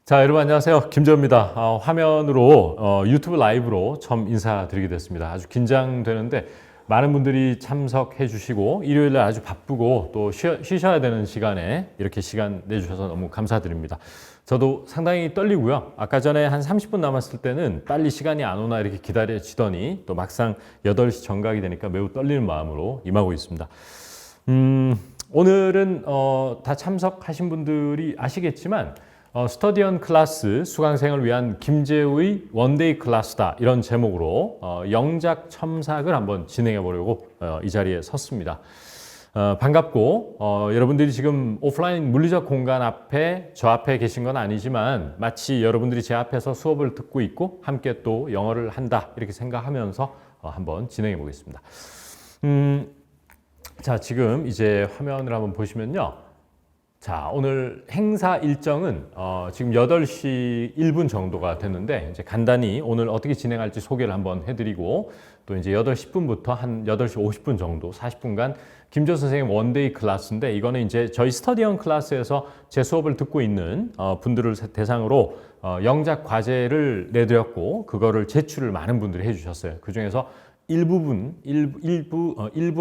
자, 여러분 안녕하세요. 김재호입니다. 화면으로 유튜브 라이브로 처음 인사드리게 됐습니다. 아주 긴장되는데 많은 분들이 참석해 주시고 일요일날 아주 바쁘고 또 쉬셔야 되는 시간에 이렇게 시간 내주셔서 너무 감사드립니다. 저도 상당히 떨리고요. 아까 전에 한 30분 남았을 때는 빨리 시간이 안 오나 이렇게 기다려지더니 또 막상 8시 정각이 되니까 매우 떨리는 마음으로 임하고 있습니다. 오늘은 다 참석하신 분들이 아시겠지만 스터디언 클래스 수강생을 위한 김재우의 원데이 클래스다 이런 제목으로 영작 첨삭을 한번 진행해 보려고 이 자리에 섰습니다. 반갑고 여러분들이 지금 오프라인 물리적 공간 앞에 저 앞에 계신 건 아니지만 마치 여러분들이 제 앞에서 수업을 듣고 있고 함께 또 영어를 한다 이렇게 생각하면서 한번 진행해 보겠습니다. 자, 지금 이제 화면을 한번 보시면요. 자, 오늘 행사 일정은 지금 8시 1분 정도가 됐는데 이제 간단히 오늘 어떻게 진행할지 소개를 한번 해드리고 또 이제 8시 10분부터 한 8시 50분 정도 40분간 김재호 선생님 원데이 클래스인데 이거는 이제 저희 스터디언 클래스에서 제 수업을 듣고 있는 분들을 대상으로 영작 과제를 내드렸고 그거를 제출을 많은 분들이 해주셨어요. 그 중에서 일부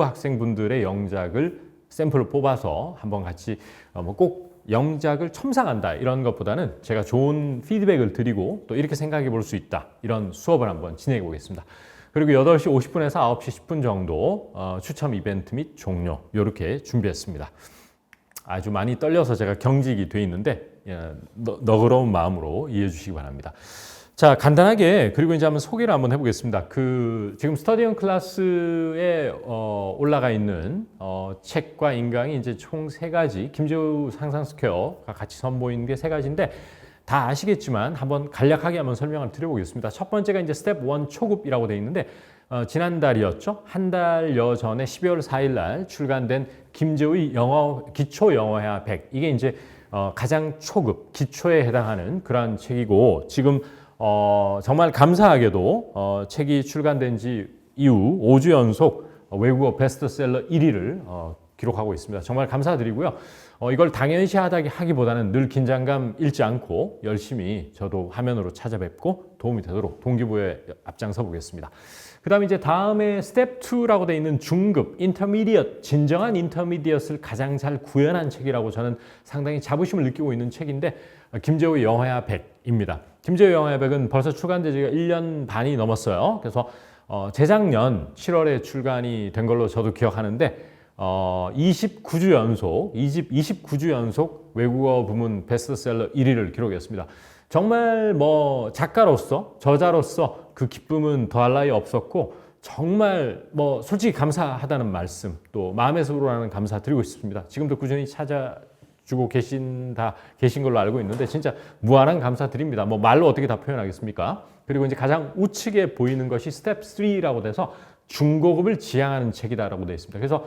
학생분들의 영작을 샘플을 뽑아서 한번 같이 꼭 영작을 첨삭한다 이런 것보다는 제가 좋은 피드백을 드리고 또 이렇게 생각해 볼 수 있다 이런 수업을 한번 진행해 보겠습니다. 그리고 8시 50분에서 9시 10분 정도 추첨 이벤트 및 종료 이렇게 준비했습니다. 아주 많이 떨려서 제가 경직이 돼 있는데 너그러운 마음으로 이해해 주시기 바랍니다. 자, 간단하게 그리고 이제 한번 소개를 한번 해보겠습니다. 지금 스터디언 클래스에 올라가 있는 책과 인강이 이제 총 3가지 김재우 상상 스퀘어가 같이 선보이는 게 3가지인데 다 아시겠지만 한번 간략하게 한번 설명을 드려보겠습니다. 첫 번째가 이제 스텝 1 초급이라고 되어 있는데 지난달이었죠. 한 달여 전에 12월 4일 날 출간된 김재우의 기초 영어회화 100 이게 이제 가장 초급 기초에 해당하는 그러한 책이고 지금 정말 감사하게도 책이 출간된 지 이후 5주 연속 외국어 베스트셀러 1위를 기록하고 있습니다. 정말 감사드리고요. 이걸 당연시 하기보다는 늘 긴장감 잃지 않고 열심히 저도 화면으로 찾아뵙고 도움이 되도록 동기부여에 앞장서 보겠습니다. 그 다음에 이제 다음에 스텝 2라고 되어 있는 중급, 인터미디엇, 진정한 인터미디엇을 가장 잘 구현한 책이라고 저는 상당히 자부심을 느끼고 있는 책인데 김재우의 영어회화 100입니다. 김재우 영어회화 100은 벌써 출간된 지가 1년 반이 넘었어요. 그래서 재작년 7월에 출간이 된 걸로 저도 기억하는데 29주 연속 외국어 부문 베스트셀러 1위를 기록했습니다. 정말 작가로서 저자로서 그 기쁨은 더할 나위 없었고 정말 솔직히 감사하다는 말씀 또 마음에서 우러나는 감사 드리고 싶습니다. 지금도 꾸준히 찾아주고 계신 걸로 알고 있는데 진짜 무한한 감사 드립니다. 말로 어떻게 다 표현하겠습니까? 그리고 이제 가장 우측에 보이는 것이 스텝 3라고 돼서 중고급을 지향하는 책이다라고 되어 있습니다. 그래서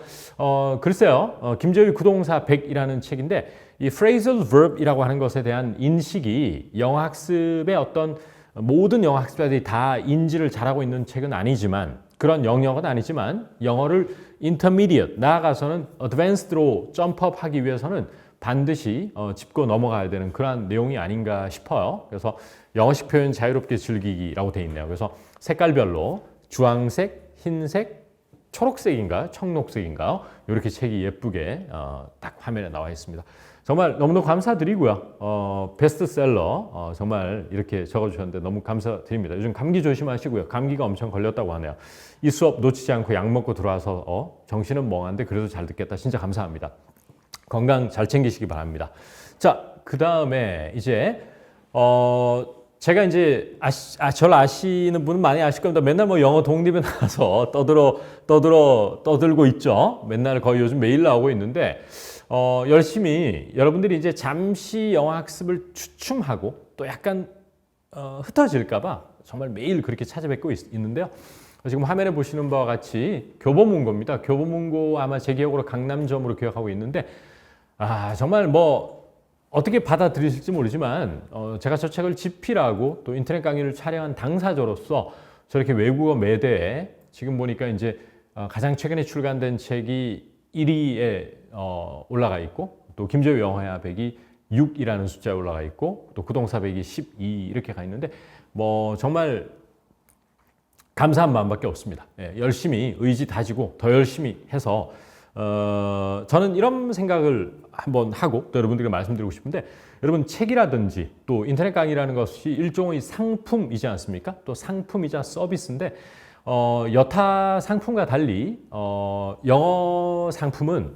글쎄요, 김재우의 구동사 100이라는 책인데 이 phrasal verb이라고 하는 것에 대한 인식이 영어학습의 어떤 모든 영어학습자들이 다 인지를 잘하고 있는 책은 아니지만 그런 영역은 아니지만 영어를 intermediate 나아가서는 advanced로 점프업하기 위해서는 반드시 짚고 넘어가야 되는 그런 내용이 아닌가 싶어요. 그래서 영어식 표현 자유롭게 즐기기라고 되어 있네요. 그래서 색깔별로 주황색, 흰색, 초록색인가요? 청록색인가요? 이렇게 책이 예쁘게 딱 화면에 나와 있습니다. 정말 너무너무 감사드리고요. 베스트셀러 정말 이렇게 적어주셨는데 너무 감사드립니다. 요즘 감기 조심하시고요. 감기가 엄청 걸렸다고 하네요. 이 수업 놓치지 않고 약 먹고 들어와서 정신은 멍한데 그래도 잘 듣겠다. 진짜 감사합니다. 건강 잘 챙기시기 바랍니다. 자, 그 다음에 이제 제가 이제 저를 아시는 분은 많이 아실 겁니다. 맨날 영어 독립에 나가서 떠들고 있죠. 맨날 거의 요즘 매일 나오고 있는데 열심히 여러분들이 이제 잠시 영어 학습을 주춤하고 또 약간 흩어질까봐 정말 매일 그렇게 찾아뵙고 있는데요. 지금 화면에 보시는 바와 같이 교보문고입니다. 교보문고 아마 제 기억으로 강남점으로 기억하고 있는데 정말 어떻게 받아들이실지 모르지만 제가 저 책을 집필하고 또 인터넷 강의를 촬영한 당사자로서 저렇게 외국어 매대에 지금 보니까 이제 가장 최근에 출간된 책이 1위에 올라가 있고 또 김재우 영어회화 100이 6이라는 숫자에 올라가 있고 또 구동사백이 12 이렇게 가 있는데 뭐 정말 감사한 마음밖에 없습니다. 예, 열심히 의지 다지고 더 열심히 해서 저는 이런 생각을 한번 하고 또 여러분들에게 말씀드리고 싶은데 여러분 책이라든지 또 인터넷 강의라는 것이 일종의 상품이지 않습니까? 또 상품이자 서비스인데 여타 상품과 달리 영어 상품은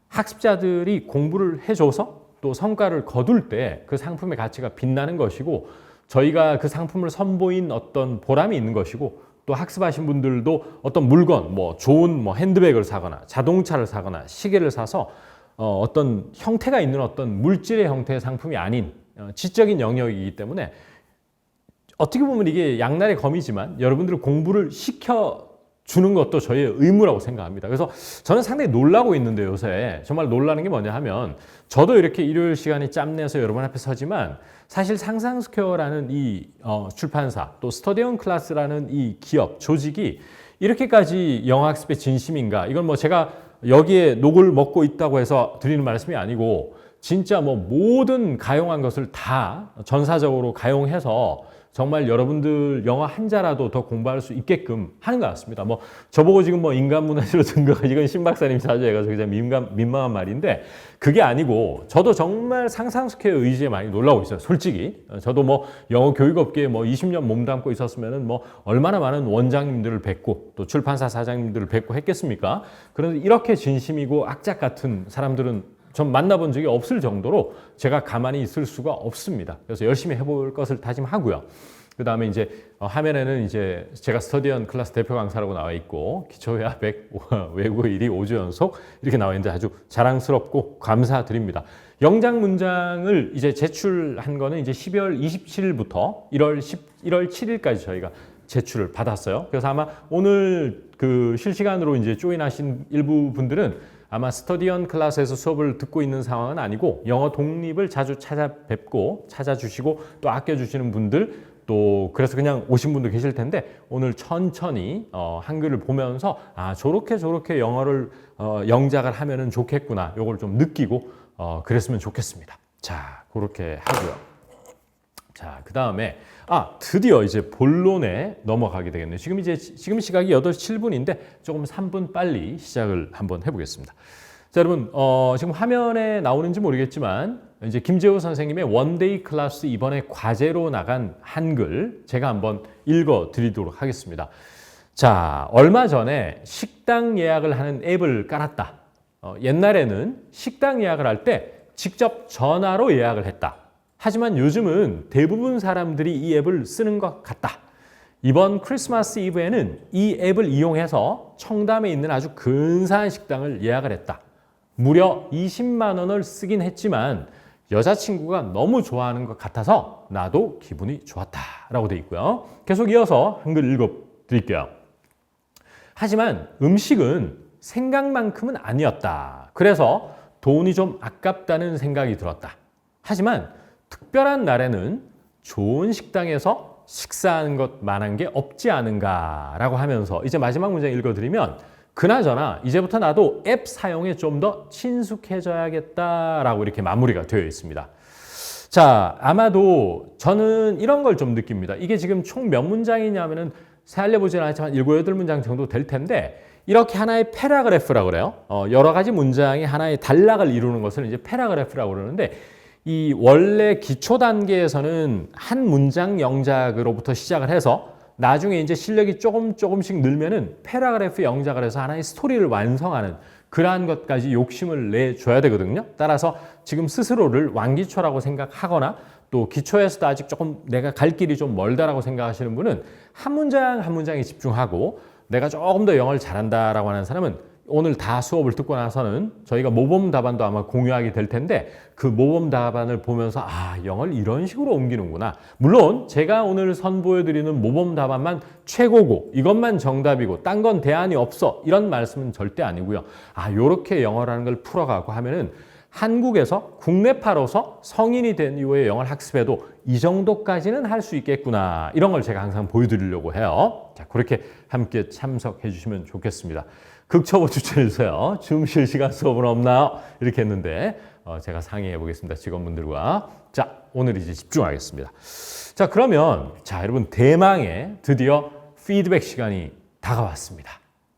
학습자들이 공부를 해줘서 또 성과를 거둘 때 그 상품의 가치가 빛나는 것이고 저희가 그 상품을 선보인 어떤 보람이 있는 것이고 또 학습하신 분들도 어떤 물건, 뭐 좋은 뭐 핸드백을 사거나 자동차를 사거나 시계를 사서 어떤 형태가 있는 어떤 물질의 형태의 상품이 아닌 지적인 영역이기 때문에 어떻게 보면 이게 양날의 검이지만 여러분들을 공부를 시켜주는 것도 저희의 의무라고 생각합니다. 그래서 저는 상당히 놀라고 있는데 요새 정말 놀라는 게 뭐냐 하면 저도 이렇게 일요일 시간에 짬내서 여러분 앞에 서지만 사실 상상스퀘어라는 이 출판사 또 스터디언 클래스라는 이 기업 조직이 이렇게까지 영어학습의 진심인가 이건 뭐 제가 여기에 녹을 먹고 있다고 해서 드리는 말씀이 아니고 진짜 뭐 모든 가용한 것을 다 전사적으로 가용해서 정말 여러분들 영어 한자라도 더 공부할 수 있게끔 하는 것 같습니다. 뭐 저보고 지금 뭐 인간문화재로 든 거가 이건 신 박사님 자주해가지고 그냥 민망한 말인데 그게 아니고 저도 정말 상상스퀘어 의지에 많이 놀라고 있어요. 솔직히 저도 뭐 영어 교육업계에 뭐 20년 몸담고 있었으면은 뭐 얼마나 많은 원장님들을 뵙고 또 출판사 사장님들을 뵙고 했겠습니까? 그런데 이렇게 진심이고 악작 같은 사람들은 전 만나본 적이 없을 정도로 제가 가만히 있을 수가 없습니다. 그래서 열심히 해볼 것을 다짐하고요. 그 다음에 이제 화면에는 이제 제가 스터디언 클래스 대표 강사라고 나와 있고 기초회화 100, 외국어 1위 5주 연속 이렇게 나와 있는데 아주 자랑스럽고 감사드립니다. 영장 문장을 이제 제출한 거는 이제 12월 27일부터 1월 7일까지 저희가 제출을 받았어요. 그래서 아마 오늘 그 실시간으로 이제 조인하신 일부 분들은 아마 스터디언 클래스에서 수업을 듣고 있는 상황은 아니고 영어 독립을 자주 찾아뵙고 찾아주시고 또 아껴주시는 분들 또 그래서 그냥 오신 분도 계실 텐데 오늘 천천히 한글을 보면서 아 저렇게 영어를 영작을 하면은 좋겠구나 요걸 좀 느끼고 그랬으면 좋겠습니다. 자 그렇게 하고요. 자 그 다음에 드디어 이제 본론에 넘어가게 되겠네요. 지금 시각이 8시 7분인데 조금 3분 빨리 시작을 한번 해보겠습니다. 자, 여러분, 지금 화면에 나오는지 모르겠지만 이제 김재호 선생님의 원데이 클래스 이번에 과제로 나간 한글 제가 한번 읽어 드리도록 하겠습니다. 자, 얼마 전에 식당 예약을 하는 앱을 깔았다. 옛날에는 식당 예약을 할 때 직접 전화로 예약을 했다. 하지만 요즘은 대부분 사람들이 이 앱을 쓰는 것 같다. 이번 크리스마스 이브에는 이 앱을 이용해서 청담에 있는 아주 근사한 식당을 예약을 했다. 무려 20만 원을 쓰긴 했지만 여자친구가 너무 좋아하는 것 같아서 나도 기분이 좋았다 라고 되어 있고요. 계속 이어서 한글 읽어 드릴게요. 하지만 음식은 생각만큼은 아니었다. 그래서 돈이 좀 아깝다는 생각이 들었다. 하지만 특별한 날에는 좋은 식당에서 식사하는 것만한 게 없지 않은가라고 하면서 이제 마지막 문장 읽어드리면 그나저나 이제부터 나도 앱 사용에 좀 더 친숙해져야겠다라고 이렇게 마무리가 되어 있습니다. 자, 아마도 저는 이런 걸 좀 느낍니다. 이게 지금 총 몇 문장이냐면은 세알려보지는 않지만 7, 8문장 정도 될 텐데 이렇게 하나의 패러그래프라고 그래요. 여러 가지 문장이 하나의 단락을 이루는 것을 이제 패러그래프라고 그러는데 이 원래 기초 단계에서는 한 문장 영작으로부터 시작을 해서 나중에 이제 실력이 조금씩 늘면은 패러그래프 영작을 해서 하나의 스토리를 완성하는 그러한 것까지 욕심을 내줘야 되거든요. 따라서 지금 스스로를 완기초라고 생각하거나 또 기초에서도 아직 조금 내가 갈 길이 좀 멀다라고 생각하시는 분은 한 문장 한 문장에 집중하고 내가 조금 더 영어를 잘한다라고 하는 사람은 오늘 다 수업을 듣고 나서는 저희가 모범 답안도 아마 공유하게 될 텐데 그 모범 답안을 보면서 영어를 이런 식으로 옮기는구나. 물론 제가 오늘 선보여드리는 모범 답안만 최고고 이것만 정답이고 딴 건 대안이 없어 이런 말씀은 절대 아니고요. 요렇게 영어라는 걸 풀어가고 하면은 한국에서 국내파로서 성인이 된 이후에 영어를 학습해도 이 정도까지는 할 수 있겠구나. 이런 걸 제가 항상 보여드리려고 해요. 자, 그렇게 함께 참석해 주시면 좋겠습니다. 극초보 추천해주세요. 줌 실시간 수업은 없나요? 이렇게 했는데 제가 상의해 보겠습니다. 직원분들과. 자, 오늘 이제 집중하겠습니다. 자, 그러면 자, 여러분 대망의 드디어 피드백 시간이 다가왔습니다.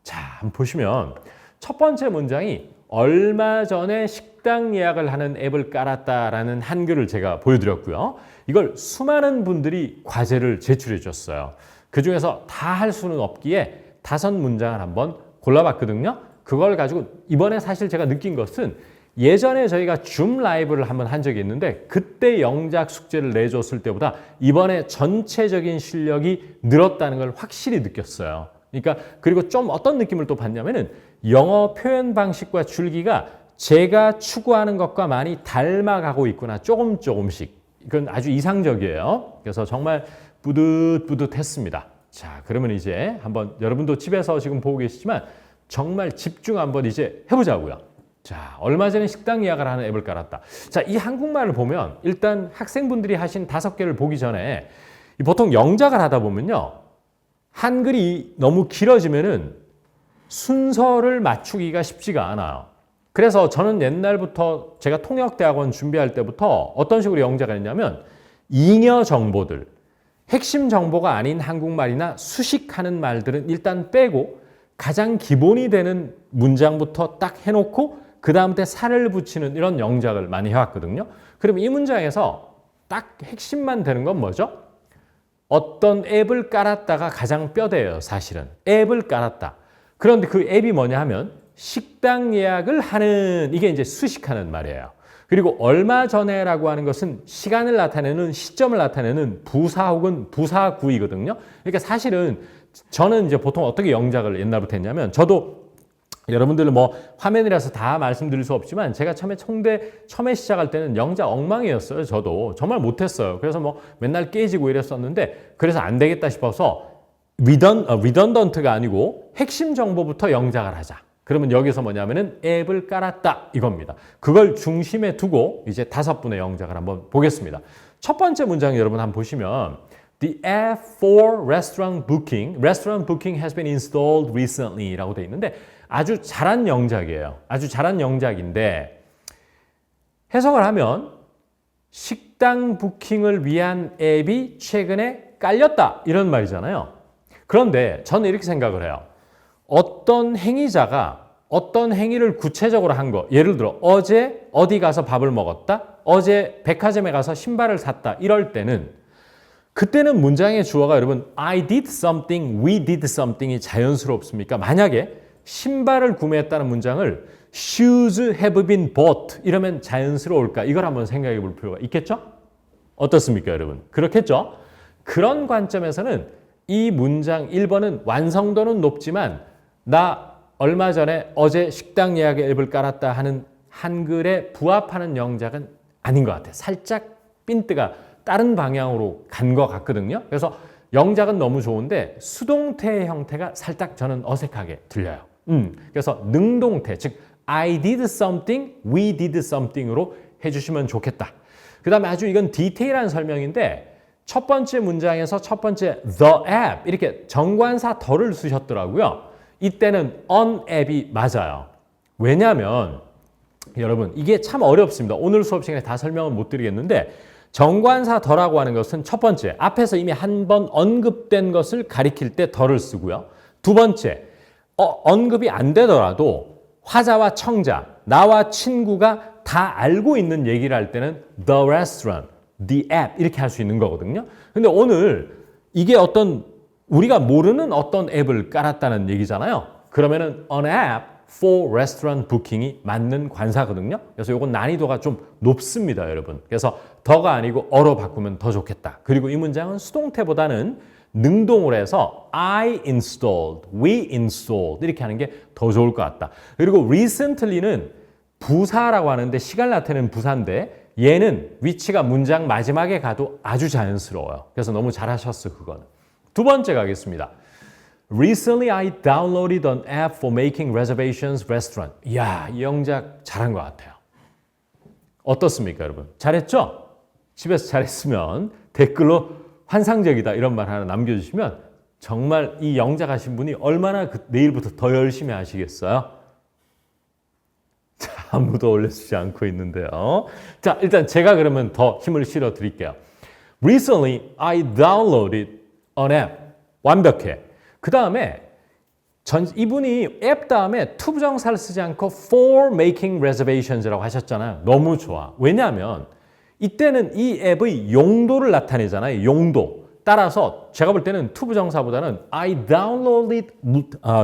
자, 한번 보시면 첫 번째 문장이 얼마 전에 식당 예약을 하는 앱을 깔았다라는 한글을 제가 보여드렸고요. 이걸 수많은 분들이 과제를 제출해 줬어요. 그중에서 다 할 수는 없기에 5문장을 한번 골라봤거든요. 그걸 가지고 이번에 사실 제가 느낀 것은 예전에 저희가 줌 라이브를 한번 한 적이 있는데 그때 영작 숙제를 내줬을 때보다 이번에 전체적인 실력이 늘었다는 걸 확실히 느꼈어요. 그러니까 그리고 좀 어떤 느낌을 또 받냐면은 영어 표현 방식과 줄기가 제가 추구하는 것과 많이 닮아가고 있구나. 조금씩. 이건 아주 이상적이에요. 그래서 정말 뿌듯뿌듯했습니다. 자, 그러면 이제 한번 여러분도 집에서 지금 보고 계시지만 정말 집중 한번 이제 해보자고요. 자, 얼마 전에 식당 예약을 하는 앱을 깔았다. 자, 이 한국말을 보면 일단 학생분들이 하신 5개를 보기 전에 보통 영작을 하다 보면요. 한글이 너무 길어지면은 순서를 맞추기가 쉽지가 않아요. 그래서 저는 옛날부터 제가 통역대학원 준비할 때부터 어떤 식으로 영작을 했냐면 잉여 정보들, 핵심 정보가 아닌 한국말이나 수식하는 말들은 일단 빼고 가장 기본이 되는 문장부터 딱 해놓고 그 다음부터 살을 붙이는 이런 영작을 많이 해왔거든요. 그럼 이 문장에서 딱 핵심만 되는 건 뭐죠? 어떤 앱을 깔았다가 가장 뼈대예요, 사실은. 앱을 깔았다. 그런데 그 앱이 뭐냐 하면 식당 예약을 하는, 이게 이제 수식하는 말이에요. 그리고 얼마 전에라고 하는 것은 시간을 나타내는, 시점을 나타내는 부사 혹은 부사구이거든요. 그러니까 사실은 저는 이제 보통 어떻게 영작을 옛날부터 했냐면 저도 여러분들은 뭐 화면이라서 다 말씀드릴 수 없지만 제가 처음에 시작할 때는 영작 엉망이었어요. 저도 정말 못했어요. 그래서 뭐 맨날 깨지고 이랬었는데 그래서 안 되겠다 싶어서 리던던트가 아니고 핵심 정보부터 영작을 하자. 그러면 여기서 뭐냐면은 앱을 깔았다 이겁니다. 그걸 중심에 두고 이제 5분의 영작을 한번 보겠습니다. 첫 번째 문장 여러분 한번 보시면 The app for restaurant booking has been installed recently 라고 되어 있는데 아주 잘한 영작이에요. 아주 잘한 영작인데 해석을 하면 식당 부킹을 위한 앱이 최근에 깔렸다 이런 말이잖아요. 그런데 저는 이렇게 생각을 해요. 어떤 행위자가 어떤 행위를 구체적으로 한 거, 예를 들어 어제 어디 가서 밥을 먹었다, 어제 백화점에 가서 신발을 샀다 이럴 때는 그때는 문장의 주어가 여러분 I did something, we did something이 자연스럽습니까? 만약에 신발을 구매했다는 문장을 shoes have been bought 이러면 자연스러울까? 이걸 한번 생각해 볼 필요가 있겠죠? 어떻습니까 여러분? 그렇겠죠? 그런 관점에서는 이 문장 1번은 완성도는 높지만 나 얼마 전에 어제 식당 예약의 앱을 깔았다 하는 한글에 부합하는 영작은 아닌 것 같아요. 살짝 핀트가 다른 방향으로 간 것 같거든요. 그래서 영작은 너무 좋은데 수동태의 형태가 살짝 저는 어색하게 들려요. 그래서 능동태, 즉 I did something, we did something으로 해주시면 좋겠다. 그 다음에 아주 이건 디테일한 설명인데 첫 번째 문장에서 첫 번째 the app 이렇게 정관사 더를 쓰셨더라고요. 이때는 on app이 맞아요. 왜냐하면 여러분 이게 참 어렵습니다. 오늘 수업 시간에 다 설명은 못 드리겠는데 정관사 더라고 하는 것은 첫 번째 앞에서 이미 한 번 언급된 것을 가리킬 때 더를 쓰고요. 두 번째 언급이 안 되더라도 화자와 청자, 나와 친구가 다 알고 있는 얘기를 할 때는 the restaurant, the app 이렇게 할 수 있는 거거든요. 근데 오늘 이게 어떤 우리가 모르는 어떤 앱을 깔았다는 얘기잖아요. 그러면은 an app for restaurant booking이 맞는 관사거든요. 그래서 이건 난이도가 좀 높습니다, 여러분. 그래서 더가 아니고 어로 바꾸면 더 좋겠다. 그리고 이 문장은 수동태보다는 능동을 해서 I installed, we installed 이렇게 하는 게 더 좋을 것 같다. 그리고 recently는 부사라고 하는데 시간 나타내는 부사인데 얘는 위치가 문장 마지막에 가도 아주 자연스러워요. 그래서 너무 잘하셨어, 그거는. 두 번째 가겠습니다. Recently I downloaded an app for making reservations restaurant. 이야, 이 영작 잘한 것 같아요. 어떻습니까, 여러분? 잘했죠? 집에서 잘했으면 댓글로 환상적이다 이런 말 하나 남겨주시면 정말 이 영작 하신 분이 얼마나 내일부터 더 열심히 하시겠어요? 자. 아무도 올려주지 않고 있는데요. 자, 일단 제가 그러면 더 힘을 실어 드릴게요. Recently, I downloaded an app. 완벽해. 그 다음에 이분이 앱 다음에 투부정사를 쓰지 않고 for making reservations라고 하셨잖아요. 너무 좋아. 왜냐하면 이때는 이 앱의 용도를 나타내잖아요. 용도. 따라서 제가 볼 때는 투부정사보다는 I downloaded,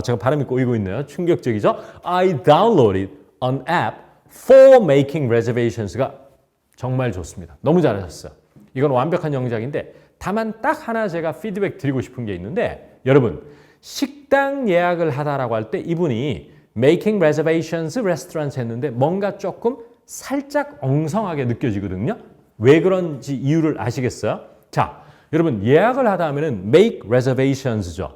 제가 발음이 꼬이고 있네요. 충격적이죠? I downloaded an app for making reservations가 정말 좋습니다. 너무 잘하셨어요. 이건 완벽한 영작인데 다만 딱 하나 제가 피드백 드리고 싶은 게 있는데 여러분 식당 예약을 하다라고 할 때 이분이 making reservations restaurants 했는데 뭔가 조금 살짝 엉성하게 느껴지거든요. 왜 그런지 이유를 아시겠어요? 자, 여러분 예약을 하다 하면은 make reservations죠.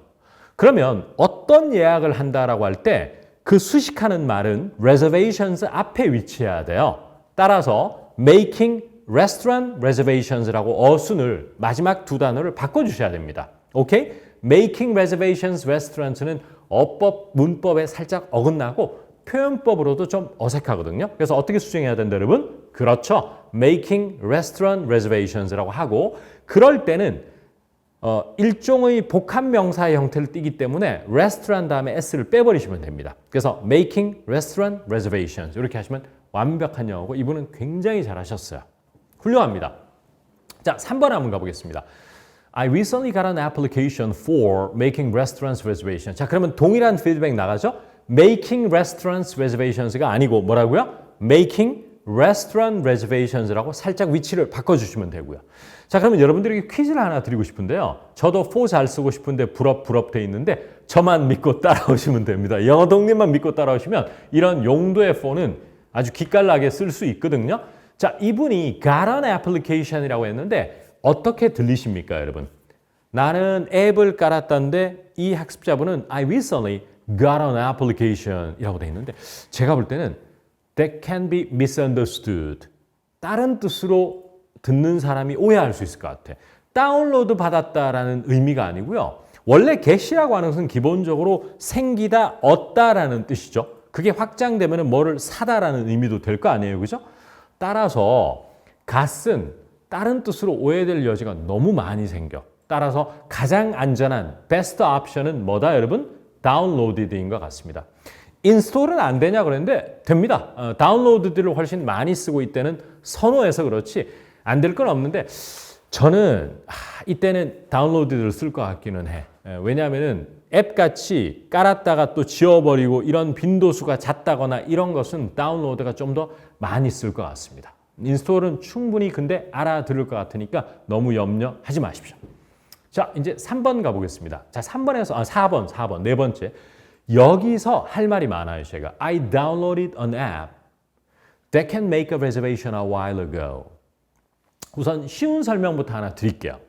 그러면 어떤 예약을 한다라고 할 때 그 수식하는 말은 reservations 앞에 위치해야 돼요. 따라서 making restaurant reservations라고 어순을 마지막 두 단어를 바꿔주셔야 됩니다. 오케이? Making reservations restaurants는 어법, 문법에 살짝 어긋나고 표현법으로도 좀 어색하거든요. 그래서 어떻게 수정해야 된다, 여러분? 그렇죠. Making restaurant reservations라고 하고 그럴 때는 일종의 복합명사의 형태를 띠기 때문에 restaurant 다음에 s를 빼버리시면 됩니다. 그래서 making restaurant reservations 이렇게 하시면 완벽한 영어고 이분은 굉장히 잘하셨어요. 훌륭합니다. 자, 3번 한번 가보겠습니다. I recently got an application for making restaurants reservations. 자, 그러면 동일한 피드백 나가죠? Making restaurants reservations가 아니고 뭐라고요? Making restaurant reservations라고 살짝 위치를 바꿔주시면 되고요. 자, 그러면 여러분들에게 퀴즈를 하나 드리고 싶은데요. 저도 for 잘 쓰고 싶은데 부럽 돼 있는데 저만 믿고 따라오시면 됩니다. 영어 독립만 믿고 따라오시면 이런 용도의 for는 아주 기깔나게 쓸 수 있거든요. 자, 이분이 got an application이라고 했는데 어떻게 들리십니까, 여러분? 나는 앱을 깔았다는데 이 학습자분은 I recently got an application이라고 돼 있는데 제가 볼 때는 that can be misunderstood. 다른 뜻으로 듣는 사람이 오해할 수 있을 것 같아. 다운로드 받았다라는 의미가 아니고요. 원래 get이라고 하는 것은 기본적으로 생기다, 얻다라는 뜻이죠. 그게 확장되면 뭐를 사다라는 의미도 될 거 아니에요, 그죠? 따라서 gat은 다른 뜻으로 오해될 여지가 너무 많이 생겨. 따라서 가장 안전한 베스트 옵션은 뭐다, 여러분? 다운로드인 것 같습니다. 인스톨은 안 되냐 그랬는데 됩니다. 다운로드들을 훨씬 많이 쓰고 있다는 선호해서 그렇지 안 될 건 없는데 저는 이때는 다운로드를 쓸 것 같기는 해. 왜냐하면은 앱같이 깔았다가 또 지워버리고 이런 빈도수가 잦다거나 이런 것은 다운로드가 좀 더 많이 쓸 것 같습니다. 인스톨은 충분히 근데 알아들을 것 같으니까 너무 염려하지 마십시오. 자, 이제 3번 가보겠습니다. 자, 3번에서 4번 네 번째. 여기서 할 말이 많아요, 제가. I downloaded an app that can make a reservation a while ago. 우선 쉬운 설명부터 하나 드릴게요.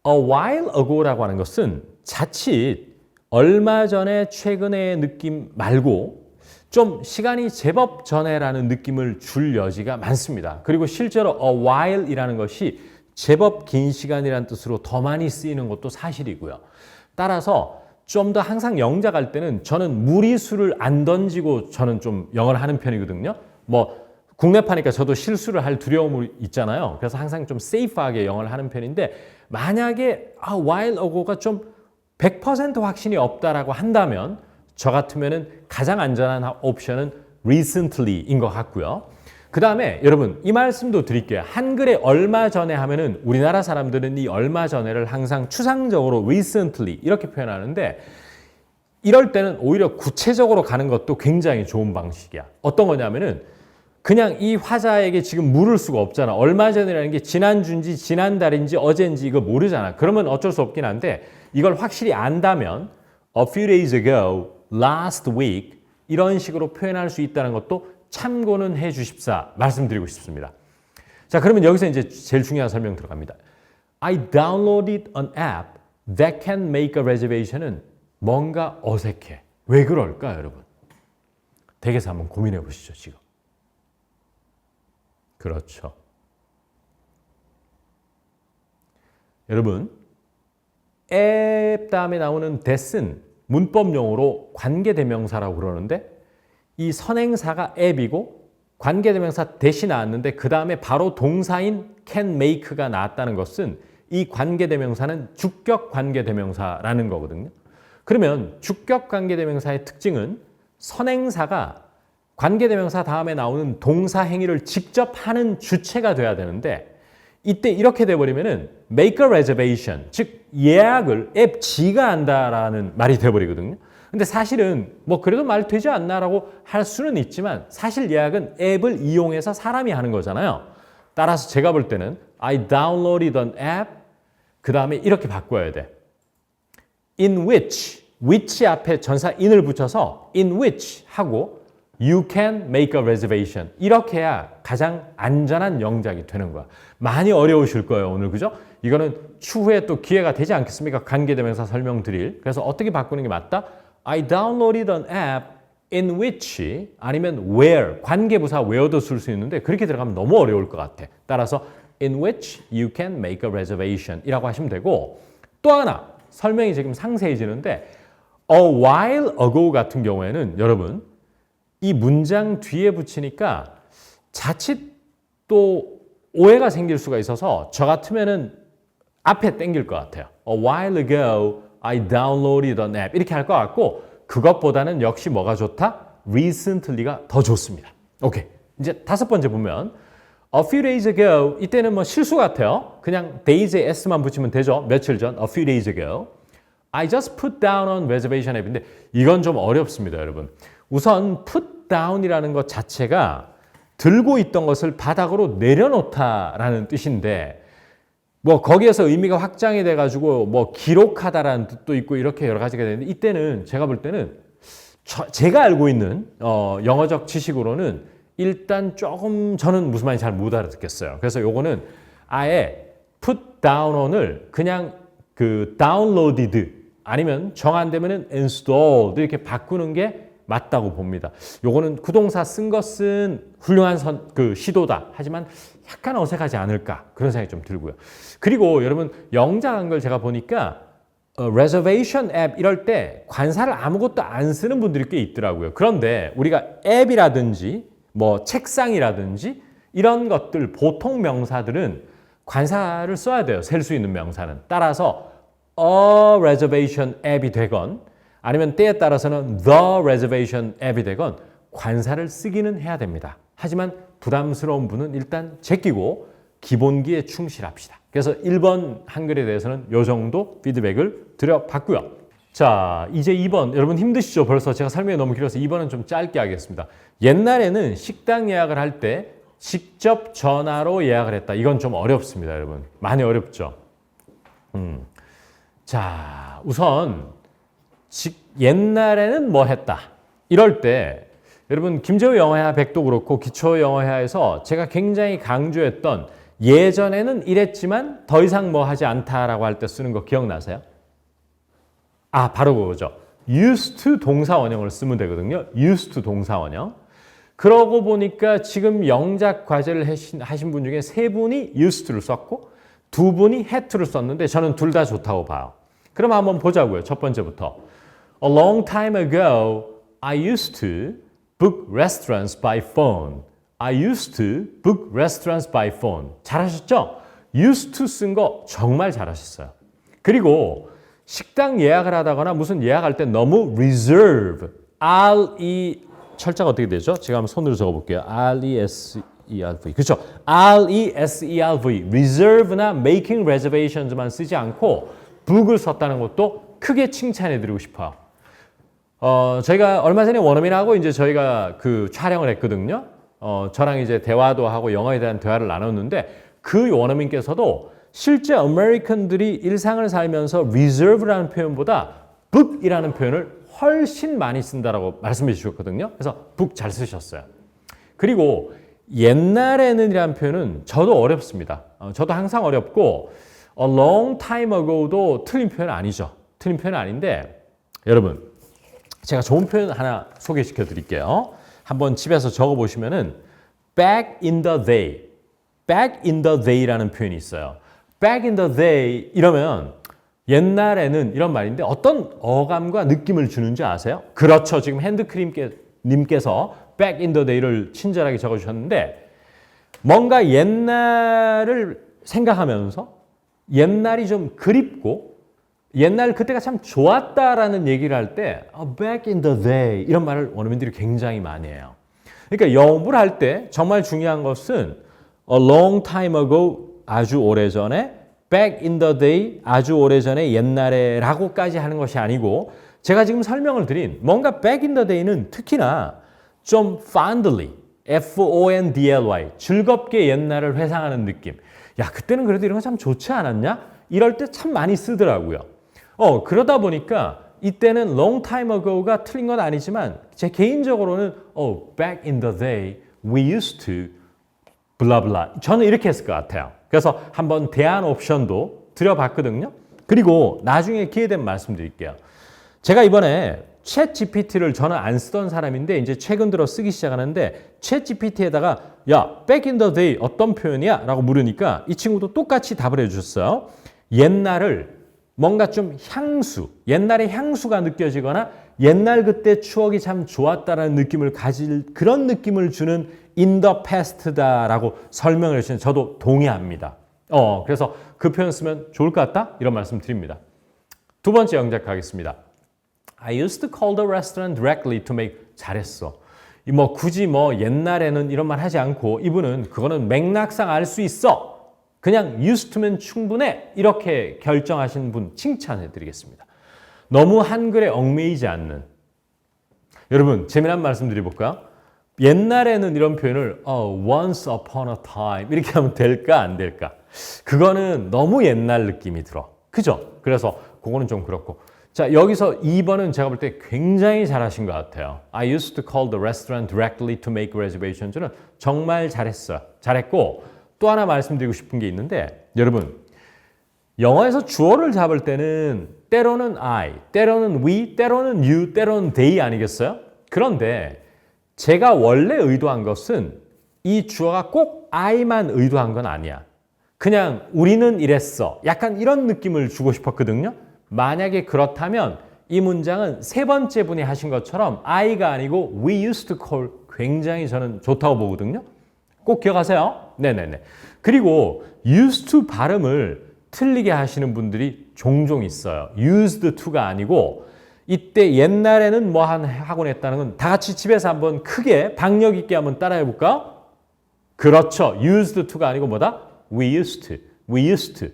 A while ago라고 하는 것은 자칫 얼마 전에 최근의 느낌 말고 좀 시간이 제법 전에라는 느낌을 줄 여지가 많습니다. 그리고 실제로 a while이라는 것이 제법 긴 시간이라는 뜻으로 더 많이 쓰이는 것도 사실이고요. 따라서 좀 더 항상 영작할 때는 저는 무리수를 안 던지고 저는 좀 영어를 하는 편이거든요. 뭐 국내파니까 저도 실수를 할 두려움이 있잖아요. 그래서 항상 좀 세이프하게 영어를 하는 편인데 만약에 while ago가 좀 100% 확신이 없다라고 한다면 저 같으면은 가장 안전한 옵션은 recently인 것 같고요. 그 다음에 여러분 이 말씀도 드릴게요. 한글에 얼마 전에 하면은 우리나라 사람들은 이 얼마 전에를 항상 추상적으로 recently 이렇게 표현하는데 이럴 때는 오히려 구체적으로 가는 것도 굉장히 좋은 방식이야. 어떤 거냐면은 그냥 이 화자에게 지금 물을 수가 없잖아. 얼마 전이라는 게 지난주인지 지난달인지 어제인지 이거 모르잖아. 그러면 어쩔 수 없긴 한데 이걸 확실히 안다면 a few days ago, last week 이런 식으로 표현할 수 있다는 것도 참고는 해 주십사 말씀드리고 싶습니다. 자, 그러면 여기서 이제 제일 중요한 설명 들어갑니다. I downloaded an app that can make a reservation은 뭔가 어색해. 왜 그럴까, 여러분? 댁에서 한번 고민해 보시죠, 지금. 그렇죠. 여러분, 앱 다음에 나오는 that은 문법 용어로 관계대명사라고 그러는데 이 선행사가 앱이고 관계대명사 대시 나왔는데 그 다음에 바로 동사인 can make가 나왔다는 것은 이 관계대명사는 주격 관계대명사라는 거거든요. 그러면 주격 관계대명사의 특징은 선행사가 관계대명사 다음에 나오는 동사 행위를 직접 하는 주체가 돼야 되는데 이때 이렇게 돼버리면은 make a reservation, 즉 예약을 앱 지가 한다라는 말이 돼버리거든요. 근데 사실은 뭐 그래도 말 되지 않나라고 할 수는 있지만 사실 예약은 앱을 이용해서 사람이 하는 거잖아요. 따라서 제가 볼 때는 I downloaded an app 그 다음에 이렇게 바꿔야 돼. in which 앞에 전사 in을 붙여서 in which 하고 you can make a reservation 이렇게 해야 가장 안전한 영작이 되는 거야. 많이 어려우실 거예요 오늘 그죠? 이거는 추후에 또 기회가 되지 않겠습니까? 관계대명사 설명드릴. 그래서 어떻게 바꾸는 게 맞다? I downloaded an app in which 아니면 where 관계부사 where도 쓸 수 있는데 그렇게 들어가면 너무 어려울 것 같아. 따라서 in which you can make a reservation 이라고 하시면 되고 또 하나 설명이 지금 상세해지는데 a while ago 같은 경우에는 여러분 이 문장 뒤에 붙이니까 자칫 또 오해가 생길 수가 있어서 저 같으면은 앞에 땡길 것 같아요. A while ago I downloaded an app 이렇게 할 것 같고 그것보다는 역시 뭐가 좋다? recently가 더 좋습니다. 오케이. 이제 다섯 번째 보면 a few days ago 이때는 뭐 실수 같아요. 그냥 days에 s만 붙이면 되죠. 며칠 전 a few days ago I just put down on reservation app인데 이건 좀 어렵습니다, 여러분. 우선 put down이라는 것 자체가 들고 있던 것을 바닥으로 내려놓다라는 뜻인데 뭐 거기에서 의미가 확장이 돼가지고 뭐 기록하다라는 뜻도 있고 이렇게 여러 가지가 되는데 이때는 제가 볼 때는 제가 알고 있는 영어적 지식으로는 일단 조금 저는 무슨 말인지 잘 못 알아듣겠어요. 그래서 요거는 아예 put down on을 그냥 그 downloaded 아니면 정 안 되면은 installed 이렇게 바꾸는 게 맞다고 봅니다. 요거는 구동사 쓴 것은 훌륭한 시도다. 하지만 약간 어색하지 않을까 그런 생각이 좀 들고요. 그리고 여러분 영장한 걸 제가 보니까 reservation 앱 이럴 때 관사를 아무것도 안 쓰는 분들이 꽤 있더라고요. 그런데 우리가 앱이라든지 뭐 책상이라든지 이런 것들 보통 명사들은 관사를 써야 돼요. 셀 수 있는 명사는. 따라서 a reservation 앱이 되건 아니면 때에 따라서는 the reservation 앱이 되건 관사를 쓰기는 해야 됩니다. 하지만 부담스러운 분은 일단 제끼고 기본기에 충실합시다. 그래서 1번 한글에 대해서는 이 정도 피드백을 드려봤고요. 자, 이제 2번. 여러분 힘드시죠? 벌써 제가 설명이 너무 길어서 2번은 좀 짧게 하겠습니다. 옛날에는 식당 예약을 할 때 직접 전화로 예약을 했다. 이건 좀 어렵습니다, 여러분. 많이 어렵죠? 자, 우선 옛날에는 뭐 했다. 이럴 때 여러분 김재우 영어회화 100도 그렇고 기초 영어회화에서 제가 굉장히 강조했던 예전에는 이랬지만 더 이상 뭐 하지 않다라고 할 때 쓰는 거 기억나세요? 아, 바로 그거죠. used to 동사 원형을 쓰면 되거든요. used to 동사 원형. 그러고 보니까 지금 영작 과제를 하신 분 중에 3분이 used to를 썼고 2분이 had to를 썼는데 저는 둘 다 좋다고 봐요. 그럼 한번 보자고요. 첫 번째부터. A long time ago, I used to book restaurants by phone. I used to book restaurants by phone. 잘하셨죠? used to 쓴 거 정말 잘하셨어요. 그리고 식당 예약을 하다거나 무슨 예약할 때 너무 reserve, 철자가 어떻게 되죠? 제가 한번 손으로 적어볼게요. R-E-S-E-R-V. 그렇죠? R-E-S-E-R-V. reserve나 making reservations만 쓰지 않고 book을 썼다는 것도 크게 칭찬해드리고 싶어요. 저희가 얼마 전에 원어민하고 이제 저희가 그 촬영을 했거든요. 저랑 이제 대화도 하고 영어에 대한 대화를 나눴는데 그 원어민께서도 실제 아메리칸들이 일상을 살면서 reserve라는 표현보다 book이라는 표현을 훨씬 많이 쓴다라고 말씀해 주셨거든요. 그래서 book 잘 쓰셨어요. 그리고 옛날에는 이라는 표현은 저도 어렵습니다. 저도 항상 어렵고 a long time ago도 틀린 표현 아니죠. 틀린 표현 아닌데 여러분 제가 좋은 표현 하나 소개시켜 드릴게요. 한번 집에서 적어 보시면은 back in the day, back in the day라는 표현이 있어요. back in the day 이러면 옛날에는 이런 말인데 어떤 어감과 느낌을 주는지 아세요? 그렇죠. 지금 핸드크림께 님께서 back in the day를 친절하게 적어주셨는데 뭔가 옛날을 생각하면서 옛날이 좀 그립고 옛날 그때가 참 좋았다라는 얘기를 할 때 back in the day 이런 말을 원어민들이 굉장히 많이 해요. 그러니까 영어를 할 때 정말 중요한 것은 a long time ago 아주 오래전에 back in the day 아주 오래전에 옛날에라고까지 하는 것이 아니고 제가 지금 설명을 드린 뭔가 back in the day는 특히나 좀 fondly F-O-N-D-L-Y 즐겁게 옛날을 회상하는 느낌. 야 그때는 그래도 이런 거 참 좋지 않았냐? 이럴 때 참 많이 쓰더라고요. 그러다 보니까 이때는 long time ago가 틀린 건 아니지만 제 개인적으로는 back in the day we used to blah blah 저는 이렇게 했을 것 같아요. 그래서 한번 대안 옵션도 드려봤거든요. 그리고 나중에 기회되면 말씀드릴게요. 제가 이번에 챗 GPT를 저는 안 쓰던 사람인데 이제 최근 들어 쓰기 시작하는데 챗 GPT에다가 야 back in the day 어떤 표현이야? 라고 물으니까 이 친구도 똑같이 답을 해주셨어요. 옛날을 뭔가 좀 향수, 옛날의 향수가 느껴지거나 옛날 그때 추억이 참 좋았다라는 느낌을 가질 그런 느낌을 주는 in the past다라고 설명을 해주시는 저도 동의합니다. 그래서 그 표현 쓰면 좋을 것 같다? 이런 말씀 드립니다. 두 번째 영작 가겠습니다. I used to call the restaurant directly to make 잘했어. 굳이 옛날에는 이런 말 하지 않고 이분은 그거는 맥락상 알 수 있어. 그냥 used to면 충분해. 이렇게 결정하신 분 칭찬해 드리겠습니다. 너무 한글에 얽매이지 않는. 여러분 재미난 말씀 드려볼까요? 옛날에는 이런 표현을 once upon a time 이렇게 하면 될까 안 될까? 그거는 너무 옛날 느낌이 들어. 그죠? 그래서 그거는 좀 그렇고. 자 여기서 2번은 제가 볼 때 굉장히 잘하신 것 같아요. I used to call the restaurant directly to make reservations는 정말 잘했어요. 잘했고 또 하나 말씀드리고 싶은 게 있는데 여러분 영어에서 주어를 잡을 때는 때로는 I, 때로는 we, 때로는 you, 때로는 they 아니겠어요? 그런데 제가 원래 의도한 것은 이 주어가 꼭 I만 의도한 건 아니야. 그냥 우리는 이랬어. 약간 이런 느낌을 주고 싶었거든요. 만약에 그렇다면 이 문장은 세 번째 분이 하신 것처럼 I가 아니고 we used to call 굉장히 저는 좋다고 보거든요. 꼭 기억하세요. 네네네. 그리고 used to 발음을 틀리게 하시는 분들이 종종 있어요. used to가 아니고 이때 옛날에는 뭐 하곤 했다는 건 다 같이 집에서 한번 크게 박력 있게 한번 따라해 볼까? 그렇죠. used to가 아니고 뭐다? we used to. we used to.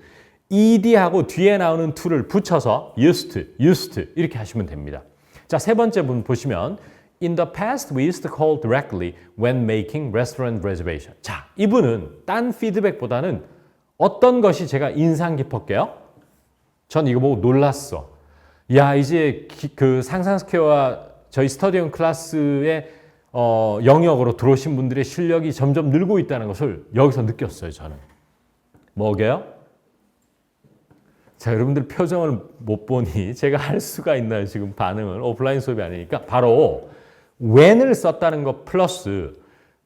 ed하고 뒤에 나오는 to를 붙여서 used to 이렇게 하시면 됩니다. 자, 세 번째 분 보시면 In the past, we used to call directly when making restaurant reservation. 자, 이분은 딴 피드백보다는 어떤 것이 제가 인상 깊었게요? 전 이거 보고 놀랐어. 야, 이제 그 상상스퀘어와 저희 스터디언 클래스의 영역으로 들어오신 분들의 실력이 점점 늘고 있다는 것을 여기서 느꼈어요, 저는. 뭐게요? 자, 여러분들 표정을 못 보니 제가 할 수가 있나요, 지금 반응을? 오프라인 수업이 아니니까. 바로 when을 썼다는 것 플러스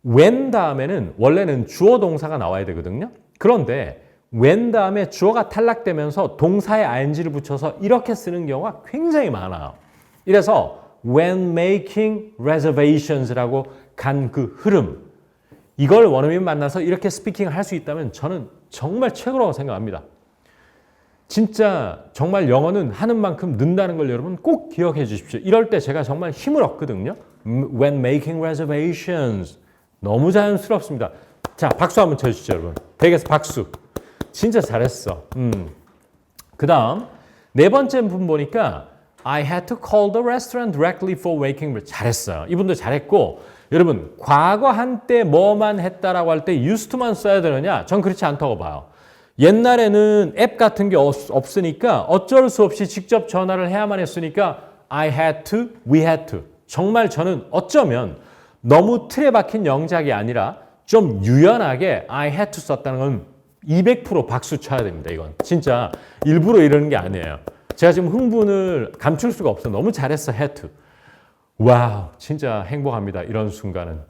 when 다음에는 원래는 주어 동사가 나와야 되거든요. 그런데 when 다음에 주어가 탈락되면서 동사에 ing를 붙여서 이렇게 쓰는 경우가 굉장히 많아요. 이래서 when making reservations라고 간 그 흐름 이걸 원어민 만나서 이렇게 스피킹을 할 수 있다면 저는 정말 최고라고 생각합니다. 진짜 정말 영어는 하는 만큼 는다는 걸 여러분 꼭 기억해 주십시오. 이럴 때 제가 정말 힘을 얻거든요. When making reservations. 너무 자연스럽습니다. 자, 박수 한번 쳐주시죠, 여러분. 댁에서 박수. 진짜 잘했어. 그 다음 네 번째 분 보니까 I had to call the restaurant directly for making. 잘했어요. 이분도 잘했고 여러분 과거 한때 뭐만 했다라고 할 때 used to만 써야 되느냐? 전 그렇지 않다고 봐요. 옛날에는 앱 같은 게 없으니까 어쩔 수 없이 직접 전화를 해야만 했으니까 I had to, we had to. 정말 저는 어쩌면 너무 틀에 박힌 영작이 아니라 좀 유연하게 I had to 썼다는 건 200% 박수 쳐야 됩니다. 이건 진짜 일부러 이러는 게 아니에요. 제가 지금 흥분을 감출 수가 없어. 너무 잘했어, had to. 와우, 진짜 행복합니다. 이런 순간은.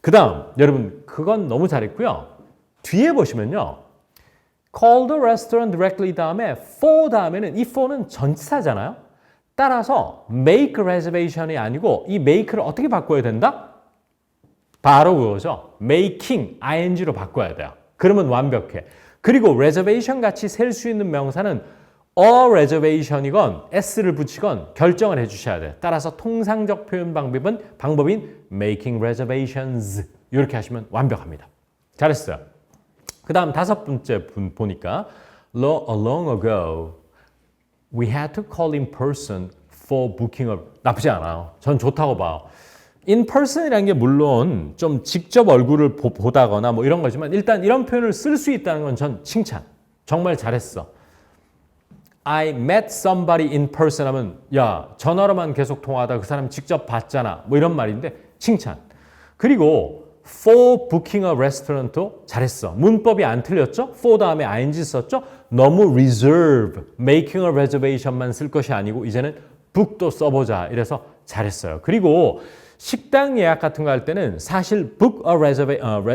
그 다음 여러분 그건 너무 잘했고요. 뒤에 보시면요. Call the restaurant directly 다음에 for 다음에는 이 for는 전치사잖아요. 따라서 make reservation이 아니고 이 make를 어떻게 바꿔야 된다? 바로 그거죠. making, ing로 바꿔야 돼요. 그러면 완벽해. 그리고 reservation 같이 셀 수 있는 명사는 a reservation이건 s를 붙이건 결정을 해주셔야 돼요. 따라서 통상적 표현 방법인 making reservations 이렇게 하시면 완벽합니다. 잘했어요. 그 다음 5번째 분 보니까 long ago we had to call in person for booking a 나쁘지 않아요. 전 좋다고 봐요. in person이라는 게 물론 좀 직접 얼굴을 보다거나 뭐 이런 거지만 일단 이런 표현을 쓸 수 있다는 건 전 칭찬. 정말 잘했어. I met somebody in person 하면 야 전화로만 계속 통화하다 그 사람 직접 봤잖아. 뭐 이런 말인데 칭찬. 그리고 for booking a restaurant도 잘했어. 문법이 안 틀렸죠? for 다음에 ing 썼죠? 너무 reserve, making a reservation만 쓸 것이 아니고 이제는 book도 써보자. 이래서 잘했어요. 그리고 식당 예약 같은 거 할 때는 사실 book a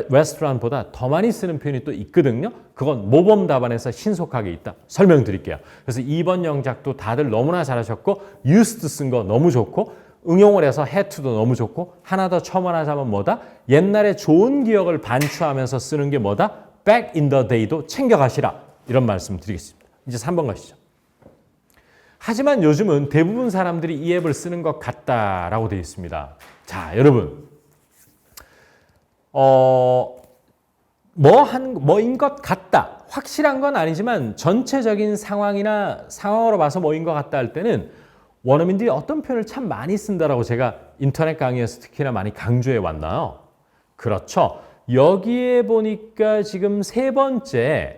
restaurant보다 더 많이 쓰는 표현이 또 있거든요. 그건 모범 답안에서 신속하게 있다. 설명드릴게요. 그래서 2번 영작도 다들 너무나 잘하셨고 used 쓴 거 너무 좋고 응용을 해서 had to도 너무 좋고 하나 더 첨언하자면 뭐다? 옛날에 좋은 기억을 반추하면서 쓰는 게 뭐다? back in the day도 챙겨가시라. 이런 말씀 드리겠습니다. 이제 3번 가시죠. 하지만 요즘은 대부분 사람들이 이 앱을 쓰는 것 같다라고 되어 있습니다. 자, 여러분. 뭐인 것 같다. 확실한 건 아니지만 전체적인 상황으로 봐서 뭐인 것 같다 할 때는 원어민들이 어떤 표현을 참 많이 쓴다라고 제가 인터넷 강의에서 특히나 많이 강조해 왔나요? 그렇죠. 여기에 보니까 지금 3번째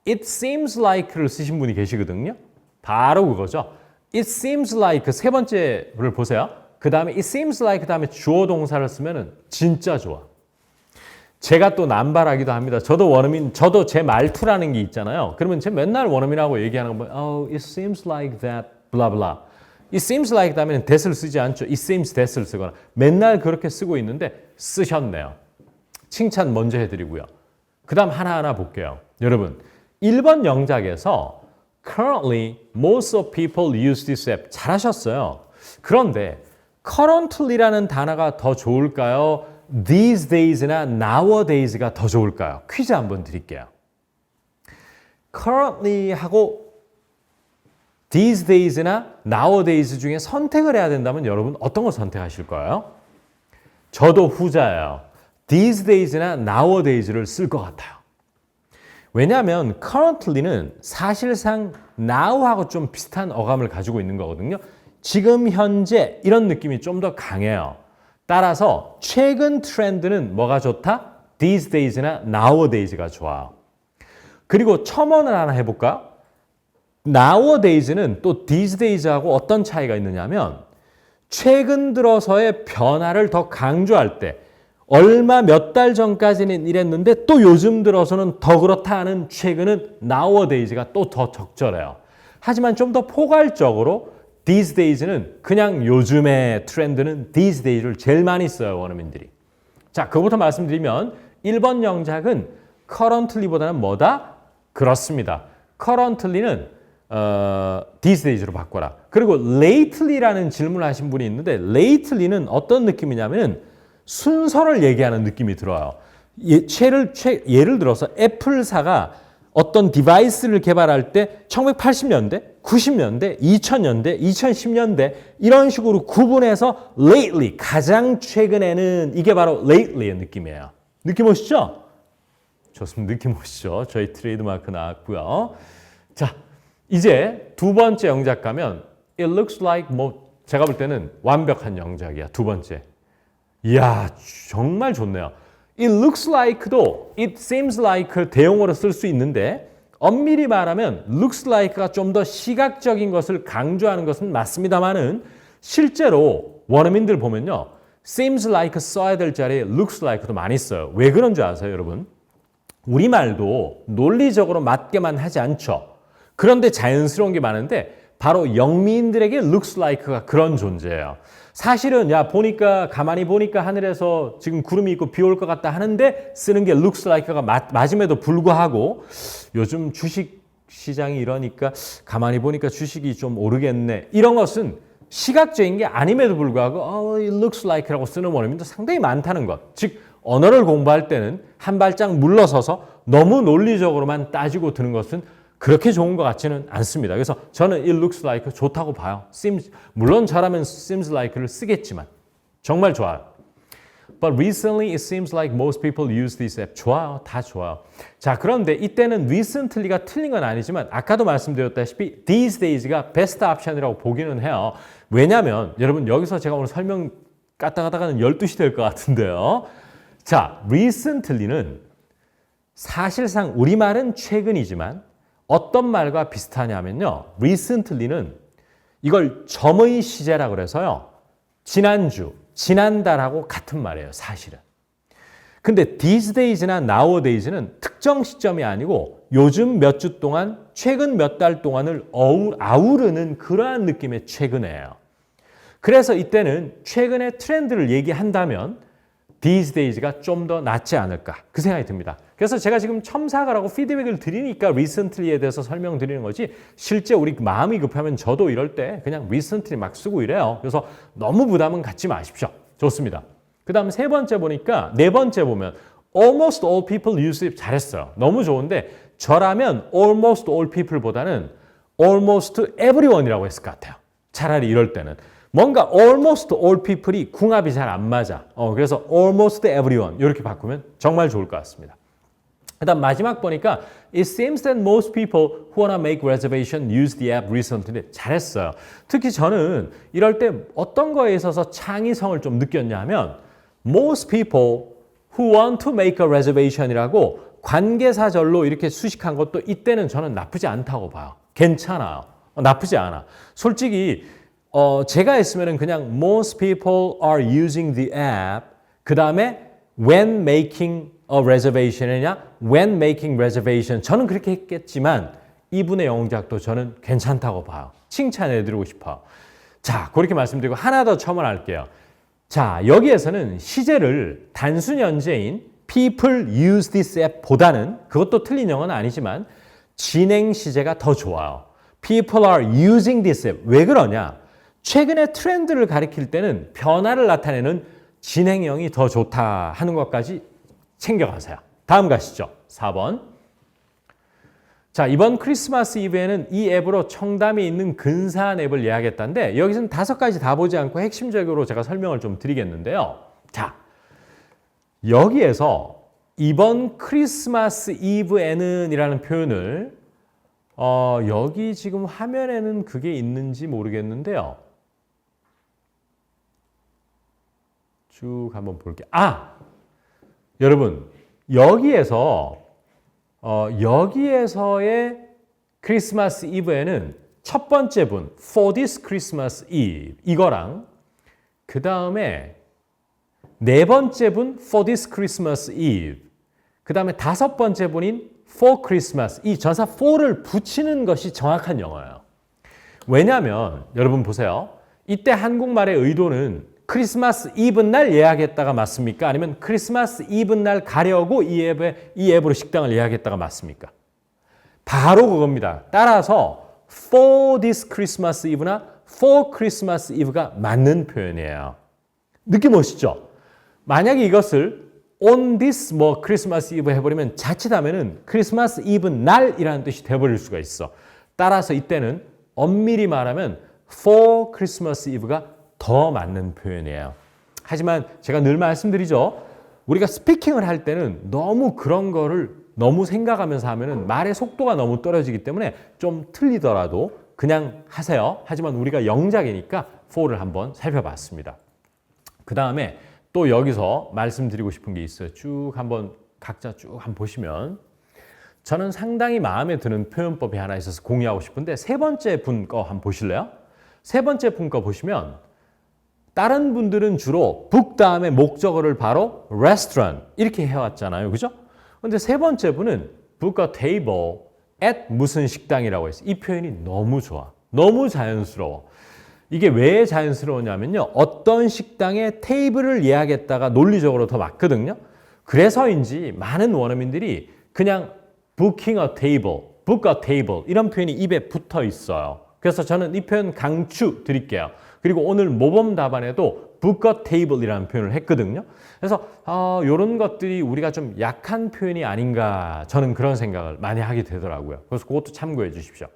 it seems like를 쓰신 분이 계시거든요. 바로 그거죠. It seems like 3번째를 보세요. 그 다음에 it seems like 그 다음에 주어 동사를 쓰면은 진짜 좋아. 제가 또 남발하기도 합니다. 저도 제 말투라는 게 있잖아요. 그러면 제가 맨날 원어민하고 얘기하는 거 보면 it seems like that, blah blah. It seems like 다음에는 that을 쓰지 않죠. It seems that을 쓰거나 맨날 그렇게 쓰고 있는데 쓰셨네요. 칭찬 먼저 해드리고요. 그 다음 하나하나 볼게요. 여러분 1번 영작에서 currently most of people use this app 잘하셨어요. 그런데 currently라는 단어가 더 좋을까요? these days나 nowadays가 더 좋을까요? 퀴즈 한번 드릴게요. currently하고 these days나 nowadays 중에 선택을 해야 된다면 여러분 어떤 거 선택하실 거예요? 저도 후자예요. these days나 nowadays를 쓸 것 같아요. 왜냐하면 currently는 사실상 now하고 좀 비슷한 어감을 가지고 있는 거거든요. 지금 현재 이런 느낌이 좀 더 강해요. 따라서 최근 트렌드는 뭐가 좋다? these days나 nowadays가 좋아요. 그리고 첨언을 하나 해볼까? nowadays는 또 these days하고 어떤 차이가 있느냐면 최근 들어서의 변화를 더 강조할 때 얼마 몇 달 전까지는 이랬는데 또 요즘 들어서는 더 그렇다 하는 최근은 nowadays가 또 더 적절해요. 하지만 좀 더 포괄적으로 these days는 그냥 요즘의 트렌드는 these days를 제일 많이 써요. 원어민들이. 자, 그거부터 말씀드리면 1번 영작은 currently보다는 뭐다? 그렇습니다. currently는 these days로 바꿔라. 그리고 lately라는 질문을 하신 분이 있는데 lately는 어떤 느낌이냐면 순서를 얘기하는 느낌이 들어요. 예를 들어서 애플사가 어떤 디바이스를 개발할 때 1980년대, 90년대, 2000년대, 2010년대 이런 식으로 구분해서 lately, 가장 최근에는 이게 바로 lately의 느낌이에요. 느낌 오시죠? 좋습니다. 느낌 오시죠? 저희 트레이드마크 나왔고요. 자, 이제 2번째 영작 가면 It looks like 뭐 제가 볼 때는 완벽한 영작이야. 2번째. 이야, 정말 좋네요. It looks like도 it seems like 대용어로 쓸 수 있는데 엄밀히 말하면 looks like가 좀 더 시각적인 것을 강조하는 것은 맞습니다만은 실제로 원어민들 보면요. seems like 써야 될 자리에 looks like도 많이 써요. 왜 그런 줄 아세요, 여러분? 우리말도 논리적으로 맞게만 하지 않죠. 그런데 자연스러운 게 많은데 바로 영미인들에게 looks like가 그런 존재예요. 사실은 가만히 보니까 하늘에서 지금 구름이 있고 비 올 것 같다 하는데 쓰는 게 looks like가 맞음에도 불구하고 요즘 주식 시장이 이러니까 가만히 보니까 주식이 좀 오르겠네. 이런 것은 시각적인 게 아님에도 불구하고 it looks like라고 쓰는 원어민도 상당히 많다는 것. 즉 언어를 공부할 때는 한 발짝 물러서서 너무 논리적으로만 따지고 드는 것은 그렇게 좋은 것 같지는 않습니다. 그래서 저는 it looks like 좋다고 봐요. seems, 물론 저라면 seems like를 쓰겠지만 정말 좋아요. But recently it seems like most people use this app. 좋아요. 다 좋아요. 자, 그런데 이때는 recently가 틀린 건 아니지만 아까도 말씀드렸다시피 these days가 best option이라고 보기는 해요. 왜냐하면 여러분 여기서 제가 오늘 설명 까딱하다가는 12시 될 것 같은데요. 자, recently는 사실상 우리말은 최근이지만 어떤 말과 비슷하냐면요. recently는 이걸 점의 시제라고 그래서요. 지난주, 지난달하고 같은 말이에요. 사실은. 근데 these days나 nowadays는 특정 시점이 아니고 요즘 몇 주 동안, 최근 몇 달 동안을 아우르는 그러한 느낌의 최근이에요. 그래서 이때는 최근의 트렌드를 얘기한다면 these days가 좀 더 낫지 않을까 그 생각이 듭니다. 그래서 제가 지금 첨삭을 피드백을 드리니까 recently에 대해서 설명드리는 거지 실제 우리 마음이 급하면 저도 이럴 때 그냥 recently 막 쓰고 이래요. 그래서 너무 부담은 갖지 마십시오. 좋습니다. 그 다음 세 번째 보니까 네 번째 보면 almost all people use it 잘했어요. 너무 좋은데 저라면 almost all people보다는 almost everyone이라고 했을 것 같아요. 차라리 이럴 때는. 뭔가 almost all people이 궁합이 잘 안 맞아. 그래서 almost everyone 이렇게 바꾸면 정말 좋을 것 같습니다. 그다음 마지막 보니까 it seems that most people who wanna make reservation use the app recently. 잘했어요. 특히 저는 이럴 때 어떤 거에 있어서 창의성을 좀 느꼈냐면 most people who want to make a reservation이라고 관계사절로 이렇게 수식한 것도 이때는 저는 나쁘지 않다고 봐요. 괜찮아요. 나쁘지 않아. 솔직히 제가 했으면 그냥 most people are using the app 그 다음에 when making a reservation이냐 when making reservation 저는 그렇게 했겠지만 이분의 영작도 저는 괜찮다고 봐요. 칭찬해드리고 싶어요. 자, 그렇게 말씀드리고 하나 더 첨언할게요. 자, 여기에서는 시제를 단순 연재인 people use this app 보다는 그것도 틀린 영어는 아니지만 진행 시제가 더 좋아요. people are using this app. 왜 그러냐? 최근의 트렌드를 가리킬 때는 변화를 나타내는 진행형이 더 좋다 하는 것까지 챙겨가세요. 다음 가시죠. 4번. 자, 이번 크리스마스 이브에는 이 앱으로 청담이 있는 근사한 앱을 예약했다는데 여기서는 5가지 다 보지 않고 핵심적으로 제가 설명을 좀 드리겠는데요. 자, 여기에서 이번 크리스마스 이브에는 이라는 표현을 여기 지금 화면에는 그게 있는지 모르겠는데요. 쭉 한번 볼게요. 여러분 여기에서의 크리스마스 이브에는 첫 번째 분 for this Christmas Eve 이거랑 그 다음에 네 번째 분 for this Christmas Eve 그 다음에 다섯 번째 분인 for Christmas 이 전사 for를 붙이는 것이 정확한 영어예요. 왜냐하면 여러분 보세요. 이때 한국말의 의도는 크리스마스 이브 날 예약했다가 맞습니까? 아니면 크리스마스 이브 날 가려고 이 앱으로 식당을 예약했다가 맞습니까? 바로 그겁니다. 따라서 for this Christmas Eve나 for Christmas Eve가 맞는 표현이에요. 느낌 오시죠? 만약에 이것을 on this Christmas Eve 해버리면 자칫하면은 크리스마스 이브 날이라는 뜻이 돼버릴 수가 있어. 따라서 이때는 엄밀히 말하면 for Christmas Eve가 더 맞는 표현이에요. 하지만 제가 늘 말씀드리죠. 우리가 스피킹을 할 때는 너무 그런 거를 너무 생각하면서 하면은 말의 속도가 너무 떨어지기 때문에 좀 틀리더라도 그냥 하세요. 하지만 우리가 영작이니까 for를 한번 살펴봤습니다. 그 다음에 또 여기서 말씀드리고 싶은 게 있어요. 쭉 한번 각자 쭉 한번 보시면 저는 상당히 마음에 드는 표현법이 하나 있어서 공유하고 싶은데 세 번째 분 거 한번 보실래요? 세 번째 분 거 보시면 다른 분들은 주로 book 다음에 목적어를 바로 restaurant 이렇게 해왔잖아요. 그죠? 근데 세 번째 분은 book a table at 무슨 식당이라고 했어요. 이 표현이 너무 좋아. 너무 자연스러워. 이게 왜 자연스러우냐면요. 어떤 식당에 테이블을 예약했다가 논리적으로 더 맞거든요. 그래서인지 많은 원어민들이 그냥 booking a table, book a table 이런 표현이 입에 붙어 있어요. 그래서 저는 이 표현 강추 드릴게요. 그리고 오늘 모범 답안에도 book a table이라는 표현을 했거든요. 그래서 이런 것들이 우리가 좀 약한 표현이 아닌가 저는 그런 생각을 많이 하게 되더라고요. 그래서 그것도 참고해 주십시오.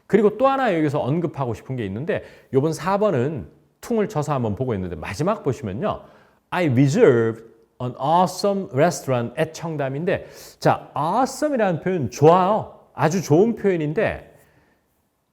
그리고 또 하나 여기서 언급하고 싶은 게 있는데 이번 4번은 퉁을 쳐서 한번 보고 있는데 마지막 보시면요. I reserved an awesome restaurant at 청담인데 자, awesome이라는 표현 좋아요. 아주 좋은 표현인데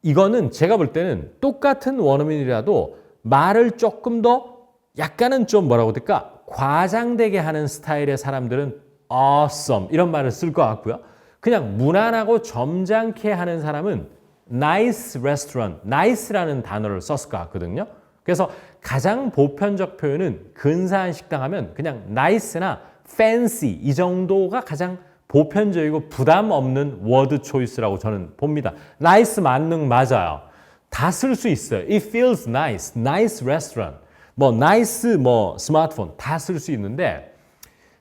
이거는 제가 볼 때는 똑같은 원어민이라도 말을 조금 더 약간은 좀 뭐라고 될까? 과장되게 하는 스타일의 사람들은 awesome 이런 말을 쓸 것 같고요. 그냥 무난하고 점잖게 하는 사람은 nice restaurant, nice라는 단어를 썼을 것 같거든요. 그래서 가장 보편적 표현은 근사한 식당 하면 그냥 nice나 fancy 이 정도가 가장 보편적이고 부담 없는 워드 초이스라고 저는 봅니다. nice 만능 맞아요. 다 쓸 수 있어요. It feels nice, nice restaurant, 뭐 nice 뭐 스마트폰 다 쓸 수 있는데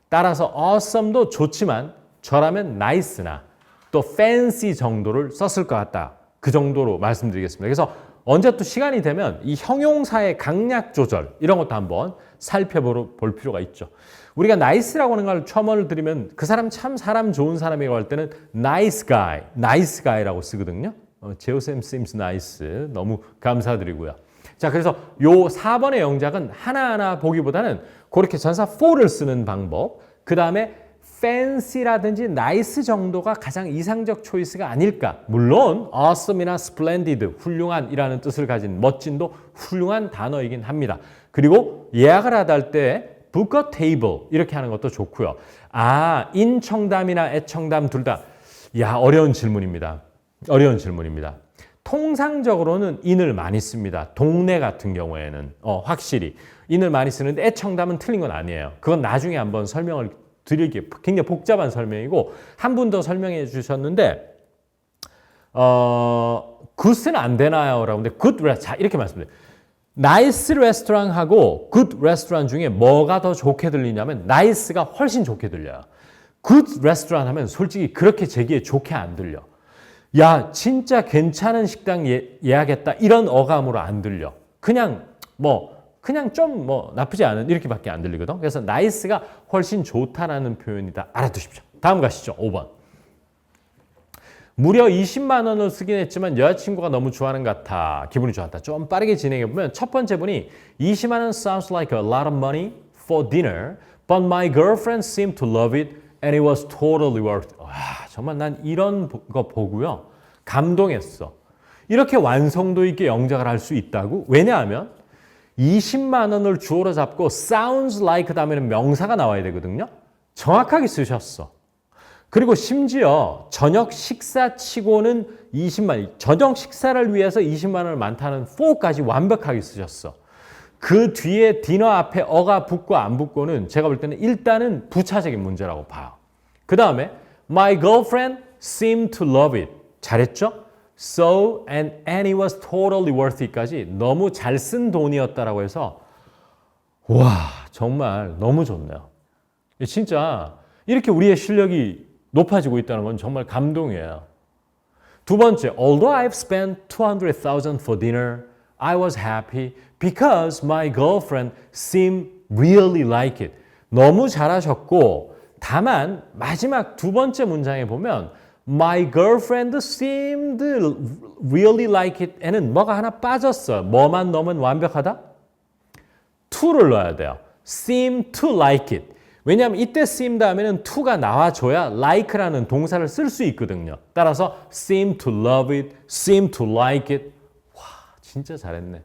따라서 awesome도 좋지만 저라면 nice나 또 fancy 정도를 썼을 것 같다. 그 정도로 말씀드리겠습니다. 그래서 언제 또 시간이 되면 이 형용사의 강약 조절 이런 것도 한번 살펴볼 필요가 있죠. 우리가 nice라고 하는 걸 첨언을 드리면 그 사람 참 사람 좋은 사람이라고 할 때는 nice guy, nice guy라고 쓰거든요. 제오쌤 seems nice. 너무 감사드리고요. 자, 그래서 요 4번의 영작은 하나하나 보기보다는 그렇게 전사 for를 쓰는 방법, 그 다음에 fancy라든지 nice 정도가 가장 이상적 초이스가 아닐까. 물론 awesome이나 splendid, 훌륭한이라는 뜻을 가진 멋진도 훌륭한 단어이긴 합니다. 그리고 예약을 하다 할 때 book a table 이렇게 하는 것도 좋고요. in 청담이나 at 청담 둘 다 어려운 질문입니다. 어려운 질문입니다. 통상적으로는 in을 많이 씁니다. 동네 같은 경우에는 확실히 in을 많이 쓰는데 at 청담은 틀린 건 아니에요. 그건 나중에 한번 설명을 드릴게요. 굉장히 복잡한 설명이고 한 분 더 설명해 주셨는데 good는 안 되나요? 라고 근데 good 자 이렇게 말씀드려요. nice restaurant하고 good restaurant 중에 뭐가 더 좋게 들리냐면 nice가 훨씬 좋게 들려요. good restaurant 하면 솔직히 그렇게 제 귀에 좋게 안 들려. 야 진짜 괜찮은 식당 예약했다 이런 어감으로 안 들려. 그냥 좀 나쁘지 않은 이렇게밖에 안 들리거든. 그래서 nice가 훨씬 좋다라는 표현이다. 알아두십시오. 다음 가시죠. 5번. 무려 20만 원을 쓰긴 했지만 여자친구가 너무 좋아하는 것 같아. 기분이 좋았다. 좀 빠르게 진행해보면 첫 번째 분이 20만 원 sounds like a lot of money for dinner, but my girlfriend seemed to love it and it was totally worth it. 와, 정말 난 이런 거 보고요. 감동했어. 이렇게 완성도 있게 영작을 할 수 있다고? 왜냐하면 20만 원을 주어로 잡고 sounds like 다음에는 명사가 나와야 되거든요. 정확하게 쓰셨어. 그리고 심지어 저녁 식사치고는 20만 원, 저녁 식사를 위해서 20만 원을 많다는 for까지 완벽하게 쓰셨어. 그 뒤에 디너 앞에 어가 붙고 안 붙고는 제가 볼 때는 일단은 부차적인 문제라고 봐요. 그 다음에 my girlfriend seemed to love it. 잘했죠? So and it was totally worth it까지 너무 잘 쓴 돈이었다라고 해서 와 정말 너무 좋네요. 진짜 이렇게 우리의 실력이 높아지고 있다는 건 정말 감동이에요. 두 번째, although I've spent $200,000 for dinner, I was happy because my girlfriend seemed really like it. 너무 잘하셨고 다만 마지막 두 번째 문장에 보면 My girlfriend seemed really like it 에는 뭐가 하나 빠졌어요. 뭐만 넣으면 완벽하다? to를 넣어야 돼요. seem to like it. 왜냐하면 이때 seem 다음에는 to가 나와줘야 like라는 동사를 쓸 수 있거든요. 따라서 seem to love it, seem to like it. 와, 진짜 잘했네.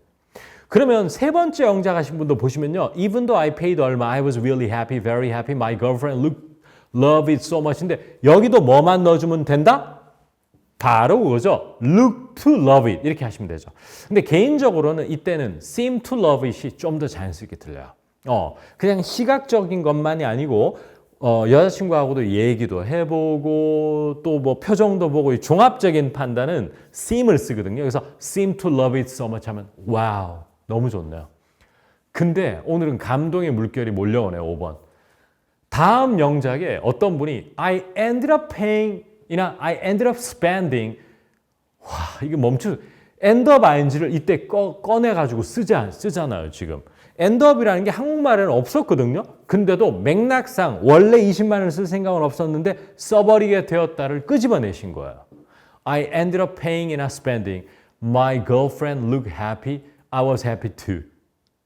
그러면 세 번째 영작 하신 분도 보시면요. Even though I paid 얼마, I was really happy, very happy. My girlfriend love it so much인데 여기도 뭐만 넣어주면 된다? 바로 그거죠. look to love it 이렇게 하시면 되죠. 근데 개인적으로는 이때는 seem to love it이 좀 더 자연스럽게 들려요. 그냥 시각적인 것만이 아니고 여자친구하고도 얘기도 해보고 또 뭐 표정도 보고 종합적인 판단은 seem을 쓰거든요. 그래서 seem to love it so much 하면 와우 너무 좋네요. 근데 오늘은 감동의 물결이 몰려오네요. 5번. 다음 영작에 어떤 분이 I ended up paying 이나 I ended up spending 와 이게 end up ing를 이때 꺼내가지고 쓰잖아요, 지금. end up이라는 게 한국말에는 없었거든요. 근데도 맥락상 원래 20만 원을 쓸 생각은 없었는데 써버리게 되었다를 끄집어내신 거예요. I ended up paying and not spending. My girlfriend looked happy. I was happy too.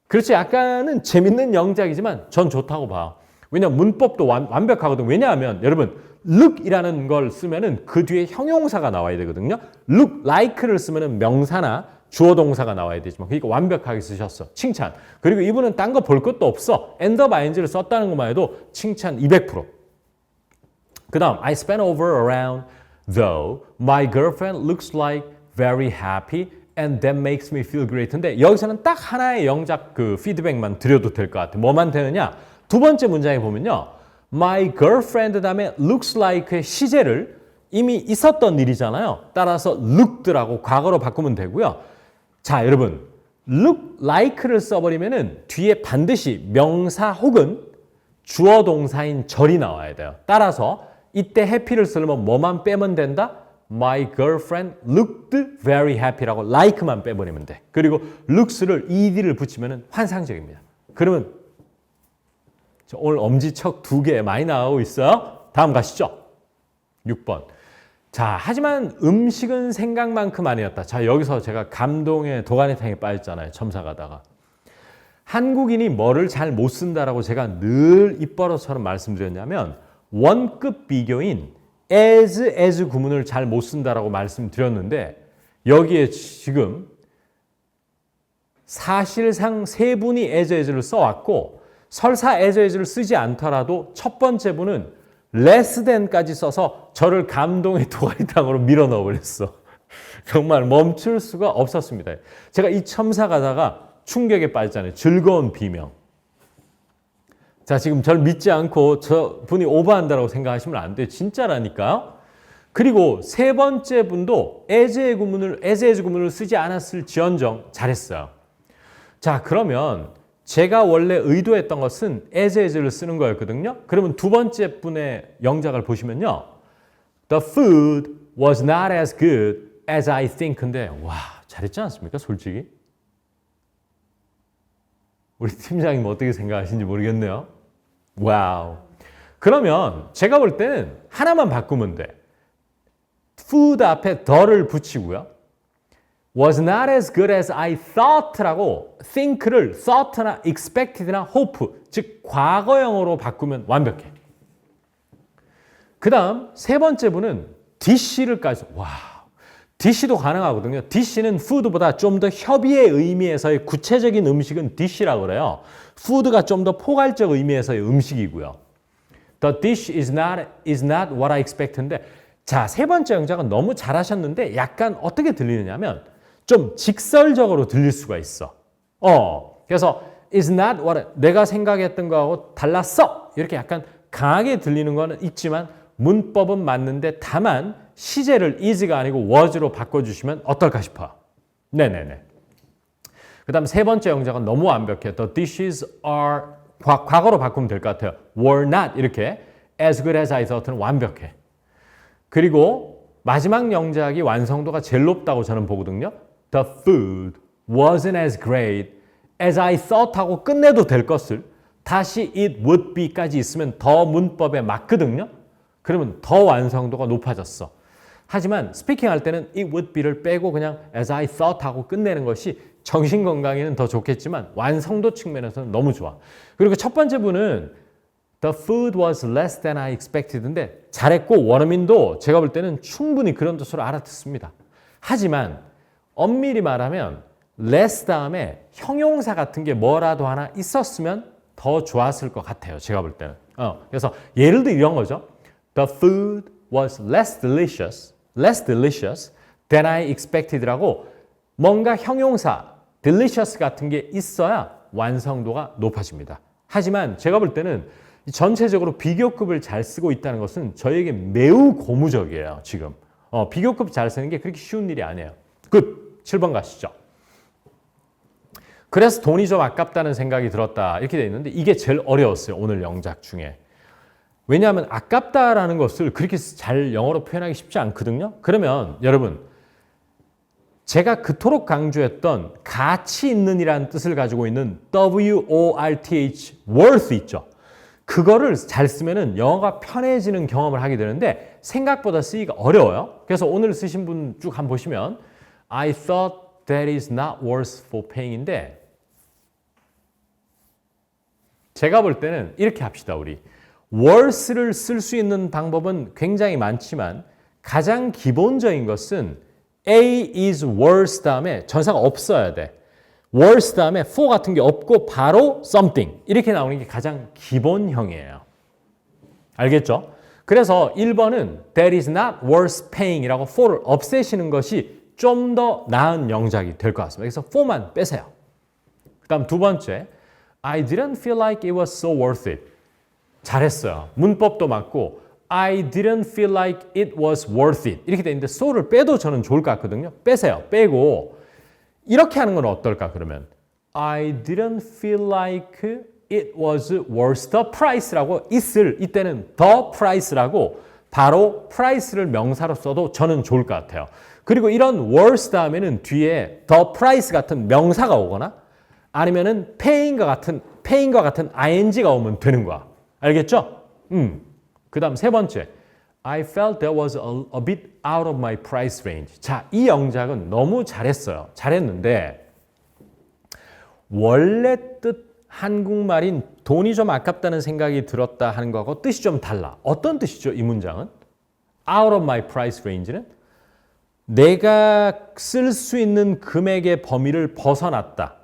그렇지, 약간은 재밌는 영작이지만 전 좋다고 봐요. 왜냐하면 문법도 완벽하거든요. 왜냐하면 여러분 look이라는 걸 쓰면은 그 뒤에 형용사가 나와야 되거든요. look like를 쓰면은 명사나 주어 동사가 나와야 되지만 그러니까 완벽하게 쓰셨어. 칭찬. 그리고 이분은 딴 거 볼 것도 없어. end of ing를 썼다는 것만 해도 칭찬 200%. 그 다음 I spent over around though my girlfriend looks like very happy and that makes me feel great. 근데 여기서는 딱 하나의 영작 그 피드백만 드려도 될 것 같아요. 뭐만 되느냐? 두 번째 문장에 보면요. My girlfriend 다음에 looks like의 시제를 이미 있었던 일이잖아요. 따라서 looked라고 과거로 바꾸면 되고요. 자, 여러분. look like를 써버리면은 뒤에 반드시 명사 혹은 주어 동사인 절이 나와야 돼요. 따라서 이때 happy를 쓰려면 뭐만 빼면 된다? My girlfriend looked very happy라고 like만 빼버리면 돼. 그리고 looks를 ed를 붙이면 환상적입니다. 그러면 오늘 엄지척 2개 많이 나오고 있어요. 다음 가시죠. 6번. 자, 하지만 음식은 생각만큼 아니었다. 자, 여기서 제가 감동의 도가니탕에 빠졌잖아요. 첨사 가다가. 한국인이 뭐를 잘 못 쓴다라고 제가 늘 입버릇처럼 말씀드렸냐면 원급 비교인 as 구문을 잘 못 쓴다라고 말씀드렸는데 여기에 지금 사실상 세 분이 as를 써왔고 설사 as를 쓰지 않더라도 첫 번째 분은 less than까지 써서 저를 감동의 도가니탕으로 밀어 넣어버렸어. 정말 멈출 수가 없었습니다. 제가 이 첨사 가다가 충격에 빠졌잖아요. 즐거운 비명. 자, 지금 저를 믿지 않고 저 분이 오버한다고 생각하시면 안 돼요. 진짜라니까요. 그리고 세 번째 분도 as 구문을 쓰지 않았을 지언정 잘했어요. 자, 그러면 제가 원래 의도했던 것은 as를 쓰는 거였거든요. 그러면 두 번째 분의 영작을 보시면요. The food was not as good as I think. 근데 와, 잘했지 않습니까? 솔직히. 우리 팀장님 어떻게 생각하시는지 모르겠네요. 와우. 그러면 제가 볼 때는 하나만 바꾸면 돼. food 앞에 the를 붙이고요. was not as good as I thought라고 think를 thought나 expected나 hope, 즉 과거형으로 바꾸면 완벽해. 그 다음 세 번째 분은 dish를 까지. 와우. dish도 가능하거든요. dish는 food보다 좀 더 협의의 의미에서의 구체적인 음식은 dish라고 그래요. food가 좀 더 포괄적 의미에서의 음식이고요. The dish is not what I expected인데 자, 세 번째 영작은 너무 잘하셨는데 약간 어떻게 들리느냐면 좀 직설적으로 들릴 수가 있어. 그래서 is not what 내가 생각했던 거하고 달랐어. 이렇게 약간 강하게 들리는 거는 있지만 문법은 맞는데 다만 시제를 is가 아니고 was로 바꿔주시면 어떨까 싶어. 네네네. 그 다음 세 번째 영작은 너무 완벽해. The dishes are 과거로 바꾸면 될 것 같아요. were not 이렇게 as good as I thought는 완벽해. 그리고 마지막 영작이 완성도가 제일 높다고 저는 보거든요. The food wasn't as great as I thought 하고 끝내도 될 것을 다시 it would be까지 있으면 더 문법에 맞거든요. 그러면 더 완성도가 높아졌어. 하지만 스피킹 할 때는 it would be를 빼고 그냥 as I thought 하고 끝내는 것이 정신 건강에는 더 좋겠지만 완성도 측면에서는 너무 좋아. 그리고 첫 번째 분은 The food was less than I expected인데 잘했고 원어민도 제가 볼 때는 충분히 그런 뜻으로 알아듣습니다. 하지만 엄밀히 말하면 less 다음에 형용사 같은 게 뭐라도 하나 있었으면 더 좋았을 것 같아요. 제가 볼 때는. 그래서 예를 들어 이런 거죠. The food was less delicious than I expected라고 뭔가 형용사 delicious 같은 게 있어야 완성도가 높아집니다. 하지만 제가 볼 때는 전체적으로 비교급을 잘 쓰고 있다는 것은 저에게 매우 고무적이에요. 지금 비교급 잘 쓰는 게 그렇게 쉬운 일이 아니에요. 끝. 7번 가시죠. 그래서 돈이 좀 아깝다는 생각이 들었다 이렇게 돼 있는데 이게 제일 어려웠어요. 오늘 영작 중에. 왜냐하면 아깝다라는 것을 그렇게 잘 영어로 표현하기 쉽지 않거든요. 그러면 여러분 제가 그토록 강조했던 가치 있는이라는 뜻을 가지고 있는 worth, worth 있죠. 그거를 잘 쓰면은 영어가 편해지는 경험을 하게 되는데 생각보다 쓰기가 어려워요. 그래서 오늘 쓰신 분 쭉 한번 보시면 I thought that is not worth for paying인데 제가 볼 때는 이렇게 합시다. 우리 worth를 쓸 수 있는 방법은 굉장히 많지만 가장 기본적인 것은 A is worth 다음에 전사가 없어야 돼. worth 다음에 for 같은 게 없고 바로 something 이렇게 나오는 게 가장 기본형이에요. 알겠죠? 그래서 1번은 that is not worth paying 이라고 for를 없애시는 것이 좀 더 나은 영작이 될 것 같습니다. 그래서 for만 빼세요. 그 다음 두 번째 I didn't feel like it was so worth it. 잘했어요. 문법도 맞고 I didn't feel like it was worth it. 이렇게 돼 있는데 so를 빼도 저는 좋을 것 같거든요. 빼세요. 빼고 이렇게 하는 건 어떨까 그러면 I didn't feel like it was worth the price라고 it을 이때는 the price라고 바로 price를 명사로 써도 저는 좋을 것 같아요. 그리고 이런 worth 다음에는 뒤에 the price 같은 명사가 오거나 아니면은 paying과 같은 ing가 오면 되는 거야. 알겠죠? 그 다음 세 번째. I felt that was a bit out of my price range. 자, 이 영작은 너무 잘했어요. 잘했는데 원래 뜻 한국말인 돈이 좀 아깝다는 생각이 들었다 하는 거하고 뜻이 좀 달라. 어떤 뜻이죠? 이 문장은? Out of my price range는 내가 쓸 수 있는 금액의 범위를 벗어났다.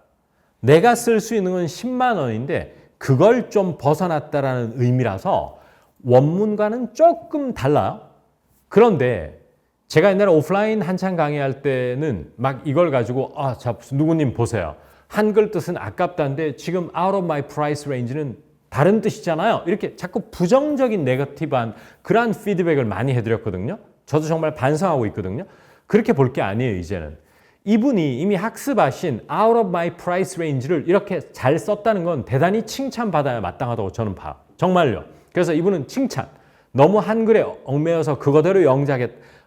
내가 쓸 수 있는 건 10만 원인데 그걸 좀 벗어났다라는 의미라서 원문과는 조금 달라요. 그런데 제가 옛날에 오프라인 한창 강의할 때는 막 이걸 가지고 자 누구님 보세요. 한글 뜻은 아깝다는데 지금 out of my price range는 다른 뜻이잖아요. 이렇게 자꾸 부정적인 네거티브한 그런 피드백을 많이 해드렸거든요. 저도 정말 반성하고 있거든요. 그렇게 볼 게 아니에요, 이제는. 이분이 이미 학습하신 out of my price range를 이렇게 잘 썼다는 건 대단히 칭찬받아야 마땅하다고 저는 봐요. 정말요. 그래서 이분은 칭찬. 너무 한글에 얽매여서 그거대로 영작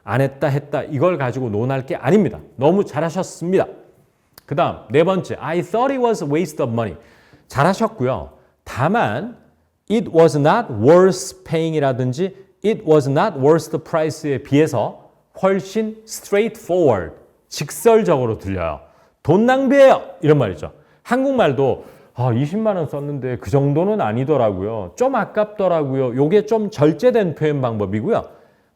안 했다 이걸 가지고 논할 게 아닙니다. 너무 잘하셨습니다. 그 다음 네 번째. I thought it was a waste of money. 잘하셨고요. 다만 it was not worth paying 이라든지 it was not worth the price에 비해서 훨씬 straightforward, 직설적으로 들려요. 돈 낭비예요. 이런 말이죠. 한국말도 20만 원 썼는데 그 정도는 아니더라고요. 좀 아깝더라고요. 요게 좀 절제된 표현 방법이고요.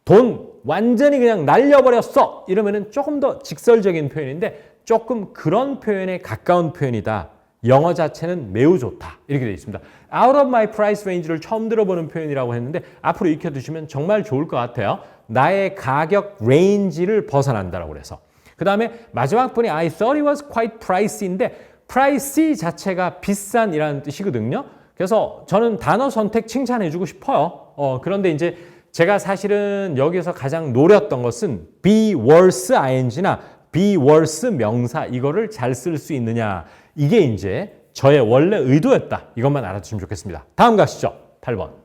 돈 완전히 그냥 날려버렸어. 이러면은 조금 더 직설적인 표현인데 조금 그런 표현에 가까운 표현이다. 영어 자체는 매우 좋다. 이렇게 되어 있습니다. Out of my price range를 처음 들어보는 표현이라고 했는데 앞으로 익혀두시면 정말 좋을 것 같아요. 나의 가격 레인지를 벗어난다라고 그래서. 그 다음에 마지막 분이 I thought it was quite pricey인데 pricey 자체가 비싼이라는 뜻이거든요. 그래서 저는 단어 선택 칭찬해주고 싶어요. 그런데 이제 제가 사실은 여기서 가장 노렸던 것은 be worth ing나 be worth 명사 이거를 잘 쓸 수 있느냐. 이게 이제 저의 원래 의도였다. 이것만 알아두시면 좋겠습니다. 다음 가시죠. 8번.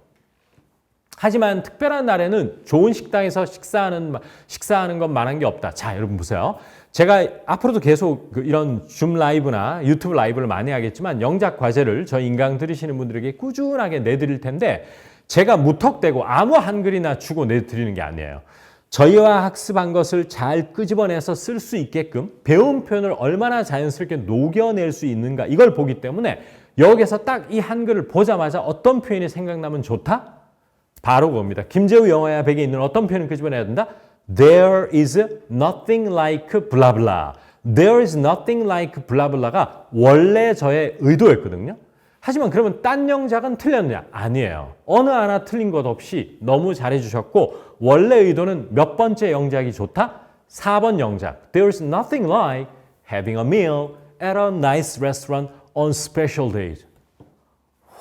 하지만 특별한 날에는 좋은 식당에서 식사하는 것만한 게 없다. 자, 여러분 보세요. 제가 앞으로도 계속 이런 줌 라이브나 유튜브 라이브를 많이 하겠지만 영작 과제를 저희 인강 들으시는 분들에게 꾸준하게 내드릴 텐데 제가 무턱대고 아무 한글이나 주고 내드리는 게 아니에요. 저희와 학습한 것을 잘 끄집어내서 쓸 수 있게끔 배운 표현을 얼마나 자연스럽게 녹여낼 수 있는가 이걸 보기 때문에 여기서 딱 이 한글을 보자마자 어떤 표현이 생각나면 좋다? 바로 그겁니다. 김재우 영어야 백에 있는 어떤 표현을 끄집어내야 된다? There is nothing like blah blah. There is nothing like blah blah가 원래 저의 의도였거든요. 하지만 그러면 딴 영작은 틀렸냐? 아니에요. 어느 하나 틀린 것 없이 너무 잘해주셨고 원래 의도는 몇 번째 영작이 좋다? 4번 영작. There is nothing like having a meal at a nice restaurant on special days.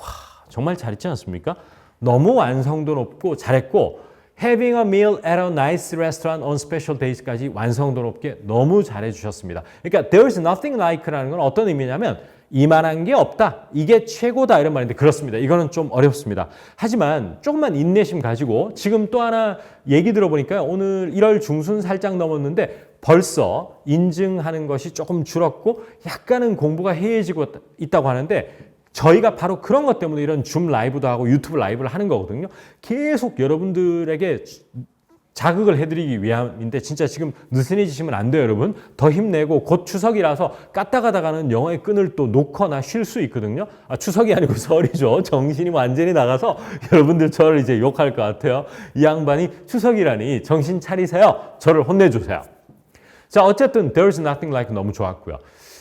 와, 정말 잘했지 않습니까? 너무 완성도 높고 잘했고 having a meal at a nice restaurant on special days까지 완성도 높게 너무 잘해주셨습니다. 그러니까 there is nothing like라는 건 어떤 의미냐면 이만한 게 없다. 이게 최고다. 이런 말인데 그렇습니다. 이거는 좀 어렵습니다. 하지만 조금만 인내심 가지고 지금 또 하나 얘기 들어보니까 오늘 1월 중순 살짝 넘었는데 벌써 인증하는 것이 조금 줄었고 약간은 공부가 해이해지고 있다고 하는데 저희가 바로 그런 것 때문에 이런 줌 라이브도 하고 유튜브 라이브를 하는 거거든요. 계속 여러분들에게 자극을 해드리기 위함인데 진짜 지금 느슨해지시면 안 돼요, 여러분. 더 힘내고 곧 추석이라서 까딱하다가는 영어의 끈을 또 놓거나 쉴 수 있거든요. 추석이 아니고 설이죠. 정신이 완전히 나가서 여러분들 저를 이제 욕할 것 같아요. 이 양반이 추석이라니 정신 차리세요. 저를 혼내주세요. 자, 어쨌든 There's Nothing Like 너무 좋았고요.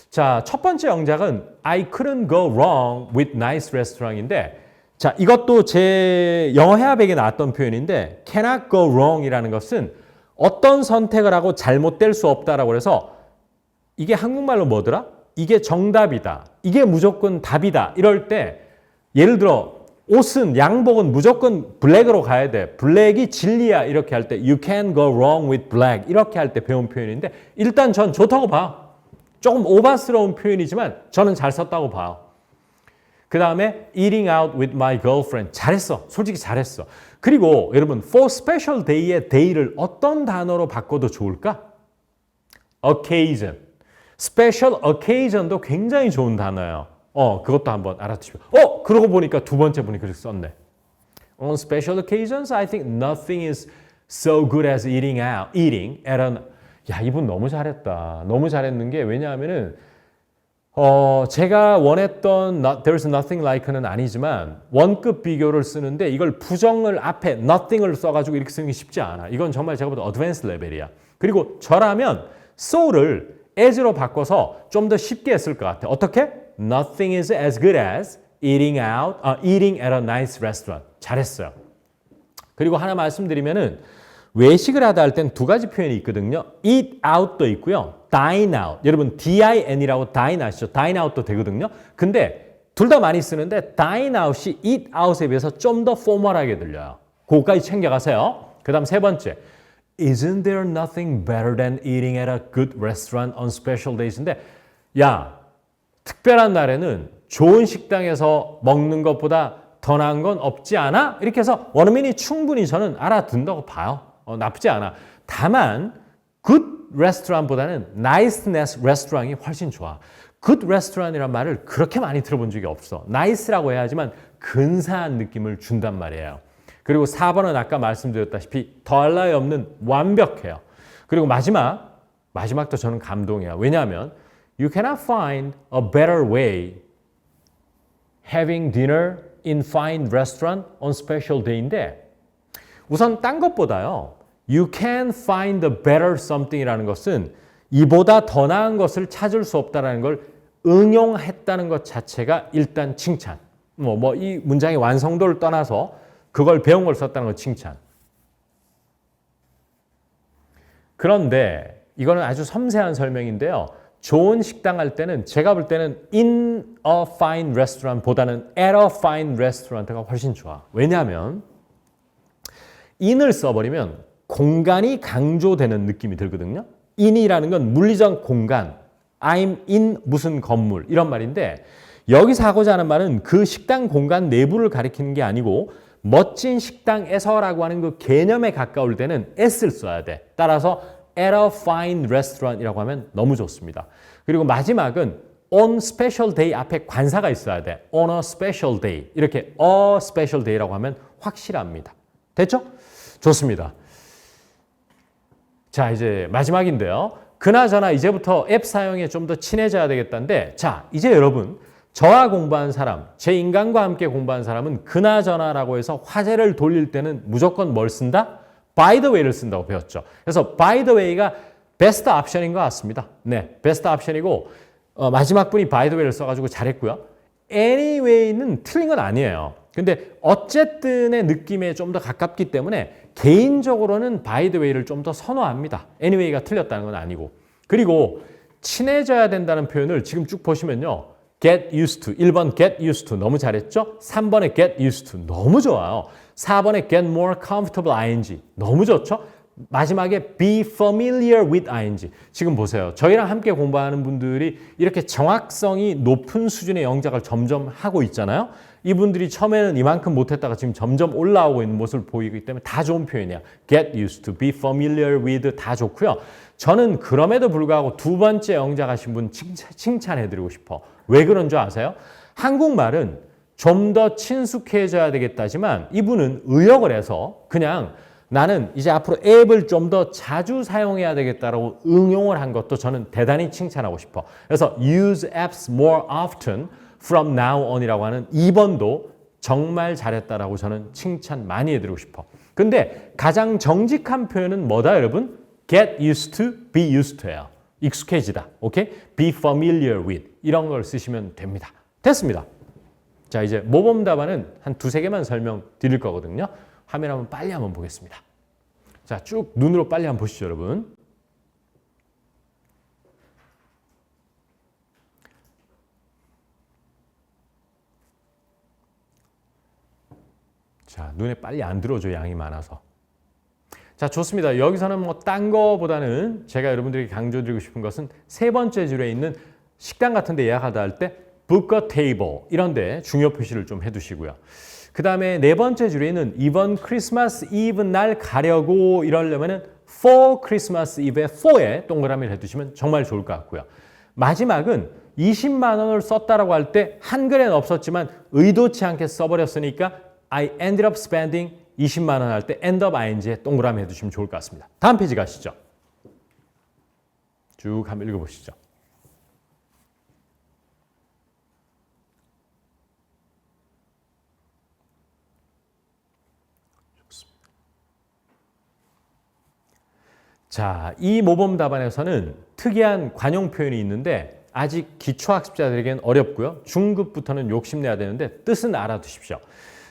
자, 첫 번째 영작은 I couldn't go wrong with nice restaurant인데 자, 이것도 제 영어 회화백에 나왔던 표현인데 cannot go wrong이라는 것은 어떤 선택을 하고 잘못될 수 없다라고 해서 이게 한국말로 뭐더라? 이게 정답이다. 이게 무조건 답이다. 이럴 때 예를 들어 옷은 양복은 무조건 블랙으로 가야 돼. 블랙이 진리야. 이렇게 할 때 you can go wrong with black. 이렇게 할 때 배운 표현인데 일단 전 좋다고 봐요. 조금 오바스러운 표현이지만 저는 잘 썼다고 봐요. 그 다음에 eating out with my girlfriend. 잘했어. 솔직히 잘했어. 그리고 여러분 for special day의 day를 어떤 단어로 바꿔도 좋을까? occasion. special occasion도 굉장히 좋은 단어예요. 그것도 한번 알아두시고. 그러고 보니까 두 번째 분이 그렇게 썼네. On special occasions, I think nothing is so good as eating at an. 야, 이분 너무 잘했다. 너무 잘했는 게 왜냐하면은 제가 원했던 There's nothing like는 아니지만 원급 비교를 쓰는데 이걸 부정을 앞에 nothing을 써가지고 이렇게 쓰는 게 쉽지 않아. 이건 정말 제가 보다 어드밴스 레벨이야. 그리고 저라면 so를 as로 바꿔서 좀 더 쉽게 했을 것 같아. 어떻게? Nothing is as good as eating at a nice restaurant. 잘했어요. 그리고 하나 말씀드리면은 외식을 하다 할 땐 두 가지 표현이 있거든요. eat out도 있고요. dine out. 여러분 din이라고 dine 아시죠? dine out도 되거든요. 근데 둘 다 많이 쓰는데 dine out이 eat out에 비해서 좀 더 포멀하게 들려요. 그거까지 챙겨가세요. 그 다음 세 번째. Isn't there nothing better than eating at a good restaurant on special days인데 야, 특별한 날에는 좋은 식당에서 먹는 것보다 더 나은 건 없지 않아? 이렇게 해서 원어민이 충분히 저는 알아듣는다고 봐요. 나쁘지 않아. 다만 good restaurant보다는 niceness restaurant이 훨씬 좋아. good restaurant이란 말을 그렇게 많이 들어본 적이 없어. nice라고 해야지만 근사한 느낌을 준단 말이에요. 그리고 4번은 아까 말씀드렸다시피 더할 나위 없는 완벽해요. 그리고 마지막도 저는 감동이야. 왜냐하면 You cannot find a better way having dinner in fine restaurant on special day인데 우선 딴 것보다요. You can find a better something이라는 것은 이보다 더 나은 것을 찾을 수 없다는 걸 응용했다는 것 자체가 일단 칭찬. 이 문장의 완성도를 떠나서 그걸 배운 걸 썼다는 건 칭찬. 그런데 이거는 아주 섬세한 설명인데요. 좋은 식당 할 때는 제가 볼 때는 in a fine restaurant 보다는 at a fine restaurant가 훨씬 좋아. 왜냐하면 in을 써버리면 공간이 강조되는 느낌이 들거든요. in이라는 건 물리적 공간, I'm in 무슨 건물 이런 말인데 여기서 하고자 하는 말은 그 식당 공간 내부를 가리키는 게 아니고 멋진 식당에서라고 하는 그 개념에 가까울 때는 s를 써야 돼. 따라서 at a fine restaurant이라고 하면 너무 좋습니다. 그리고 마지막은 on special day 앞에 관사가 있어야 돼. on a special day. 이렇게 a special day라고 하면 확실합니다. 됐죠? 좋습니다. 자, 이제 마지막인데요. 그나저나 이제부터 앱 사용에 좀 더 친해져야 되겠다는데 자, 이제 여러분 저와 공부한 사람, 제 인간과 함께 공부한 사람은 그나저나라고 해서 화제를 돌릴 때는 무조건 뭘 쓴다? by the way를 쓴다고 배웠죠. 그래서 by the way가 베스트 옵션인 것 같습니다. 네, 베스트 옵션이고 마지막 분이 by the way를 써가지고 잘했고요. anyway는 틀린 건 아니에요. 근데 어쨌든의 느낌에 좀 더 가깝기 때문에 개인적으로는 by the way를 좀 더 선호합니다. anyway가 틀렸다는 건 아니고. 그리고 친해져야 된다는 표현을 지금 쭉 보시면요. get used to. 1번 get used to 너무 잘했죠? 3번에 get used to 너무 좋아요. 4번에 get more comfortable ing 너무 좋죠? 마지막에 be familiar with ing. 지금 보세요. 저희랑 함께 공부하는 분들이 이렇게 정확성이 높은 수준의 영작을 점점 하고 있잖아요. 이분들이 처음에는 이만큼 못했다가 지금 점점 올라오고 있는 모습을 보이기 때문에 다 좋은 표현이야. get used to, be familiar with 다 좋고요. 저는 그럼에도 불구하고 두 번째 영작 하신 분 칭찬해드리고 싶어. 왜 그런 줄 아세요? 한국말은 좀 더 친숙해져야 되겠다지만 이분은 의역을 해서 그냥 나는 이제 앞으로 앱을 좀 더 자주 사용해야 되겠다라고 응용을 한 것도 저는 대단히 칭찬하고 싶어. 그래서 use apps more often from now on이라고 하는 2번도 정말 잘했다라고 저는 칭찬 많이 해드리고 싶어. 근데 가장 정직한 표현은 뭐다 여러분? get used to, be used to예요. 익숙해지다. 오케이? be familiar with 이런 걸 쓰시면 됩니다. 됐습니다. 자, 이제 모범 답안은 한 두세 개만 설명드릴 거거든요. 화면 한번 빨리 한번 보겠습니다. 자, 쭉 눈으로 빨리 한번 보시죠, 여러분. 자, 눈에 빨리 안 들어오죠, 양이 많아서. 자, 좋습니다. 여기서는 뭐 딴 거보다는 제가 여러분들에게 강조드리고 싶은 것은 세 번째 줄에 있는 식당 같은 데 예약하다 할 때 book a table 이런 데 중요 표시를 좀 해두시고요. 그 다음에 네 번째 줄에 있는 이번 크리스마스 이브 날 가려고 이러려면은 for 크리스마스 이브에 for에 동그라미를 해두시면 정말 좋을 것 같고요. 마지막은 20만 원을 썼다라고 할 때 한글에는 없었지만 의도치 않게 써버렸으니까 I ended up spending 20만 원 할 때 end up ing에 동그라미 해두시면 좋을 것 같습니다. 다음 페이지 가시죠. 쭉 한번 읽어보시죠. 자, 이 모범 답안에서는 특이한 관용 표현이 있는데 아직 기초학습자들에겐 어렵고요. 중급부터는 욕심내야 되는데 뜻은 알아두십시오.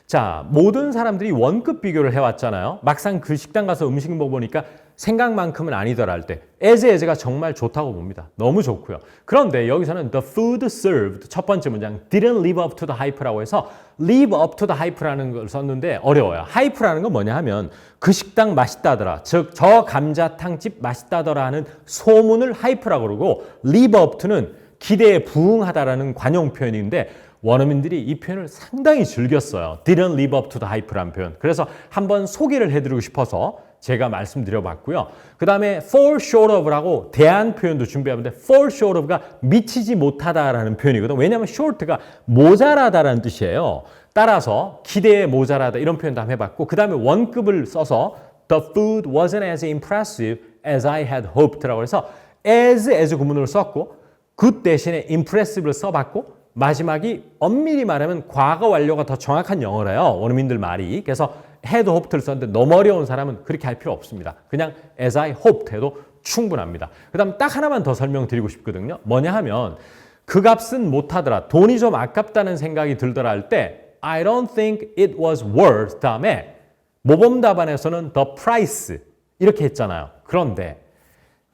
자, 모든 사람들이 원급 비교를 해왔잖아요. 막상 그 식당 가서 음식 먹어보니까 생각만큼은 아니더라 할 때 as가 정말 좋다고 봅니다. 너무 좋고요. 그런데 여기서는 the food served 첫 번째 문장 didn't live up to the hype라고 해서 live up to the hype라는 걸 썼는데 어려워요. hype라는 건 뭐냐 하면 그 식당 맛있다더라. 즉 저 감자탕집 맛있다더라 하는 소문을 hype라고 그러고 live up to는 기대에 부응하다라는 관용 표현인데 원어민들이 이 표현을 상당히 즐겼어요. didn't live up to the hype라는 표현. 그래서 한번 소개를 해드리고 싶어서 제가 말씀드려봤고요. 그 다음에 fall short of라고 대안 표현도 준비해봤는데 fall short of가 미치지 못하다라는 표현이거든요. 왜냐하면 short가 모자라다라는 뜻이에요. 따라서 기대에 모자라다 이런 표현도 한번 해봤고 그 다음에 원급을 써서 the food wasn't as impressive as I had hoped라고 해서 as 구문으로 썼고 그 대신에 impressive를 써봤고 마지막이 엄밀히 말하면 과거 완료가 더 정확한 영어래요. 원어민들 말이. 그래서 had hoped를 썼는데 너무 어려운 사람은 그렇게 할 필요 없습니다. 그냥 as I hoped 해도 충분합니다. 그 다음 딱 하나만 더 설명드리고 싶거든요. 뭐냐 하면 그 값은 못하더라. 돈이 좀 아깝다는 생각이 들더라 할 때 I don't think it was worth 다음에 모범 답안에서는 the price 이렇게 했잖아요. 그런데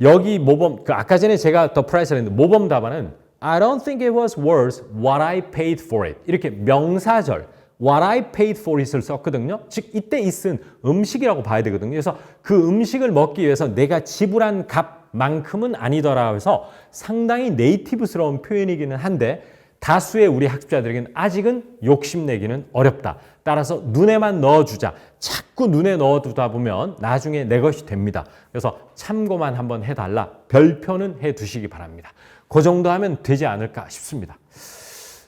여기 모범 아까 전에 제가 the price를 했는데 모범 답안은 I don't think it was worth what I paid for it. 이렇게 명사절 what I paid for it을 썼거든요. 즉 이때 it은 음식이라고 봐야 되거든요. 그래서 그 음식을 먹기 위해서 내가 지불한 값만큼은 아니더라 해서 상당히 네이티브스러운 표현이기는 한데 다수의 우리 학습자들에게는 아직은 욕심내기는 어렵다. 따라서 눈에만 넣어주자. 자꾸 눈에 넣어두다 보면 나중에 내 것이 됩니다. 그래서 참고만 한번 해달라. 별표는 해두시기 바랍니다. 그 정도 하면 되지 않을까 싶습니다.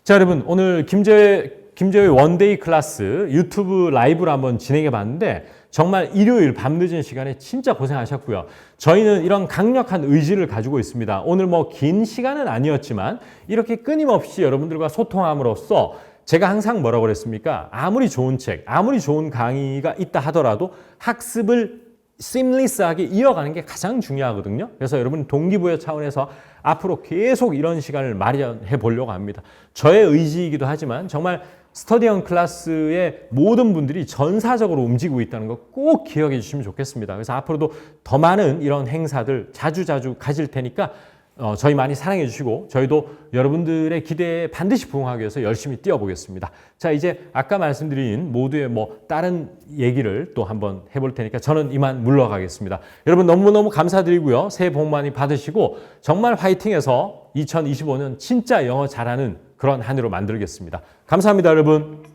자, 여러분 오늘 김재호의 원데이 클래스 유튜브 라이브로 한번 진행해 봤는데 정말 일요일 밤늦은 시간에 진짜 고생하셨고요. 저희는 이런 강력한 의지를 가지고 있습니다. 오늘 뭐 긴 시간은 아니었지만 이렇게 끊임없이 여러분들과 소통함으로써 제가 항상 뭐라고 그랬습니까? 아무리 좋은 책, 아무리 좋은 강의가 있다 하더라도 학습을 seamless하게 이어가는 게 가장 중요하거든요. 그래서 여러분 동기부여 차원에서 앞으로 계속 이런 시간을 마련해 보려고 합니다. 저의 의지이기도 하지만 정말 스터디언 클래스의 모든 분들이 전사적으로 움직이고 있다는 거 꼭 기억해 주시면 좋겠습니다. 그래서 앞으로도 더 많은 이런 행사들 자주자주 가질 테니까 저희 많이 사랑해 주시고 저희도 여러분들의 기대에 반드시 부응하기 위해서 열심히 뛰어보겠습니다. 자, 이제 아까 말씀드린 모두의 뭐 다른 얘기를 또 한번 해볼 테니까 저는 이만 물러가겠습니다. 여러분 너무너무 감사드리고요. 새해 복 많이 받으시고 정말 화이팅해서 2025년 진짜 영어 잘하는 그런 한 해로 만들겠습니다. 감사합니다, 여러분.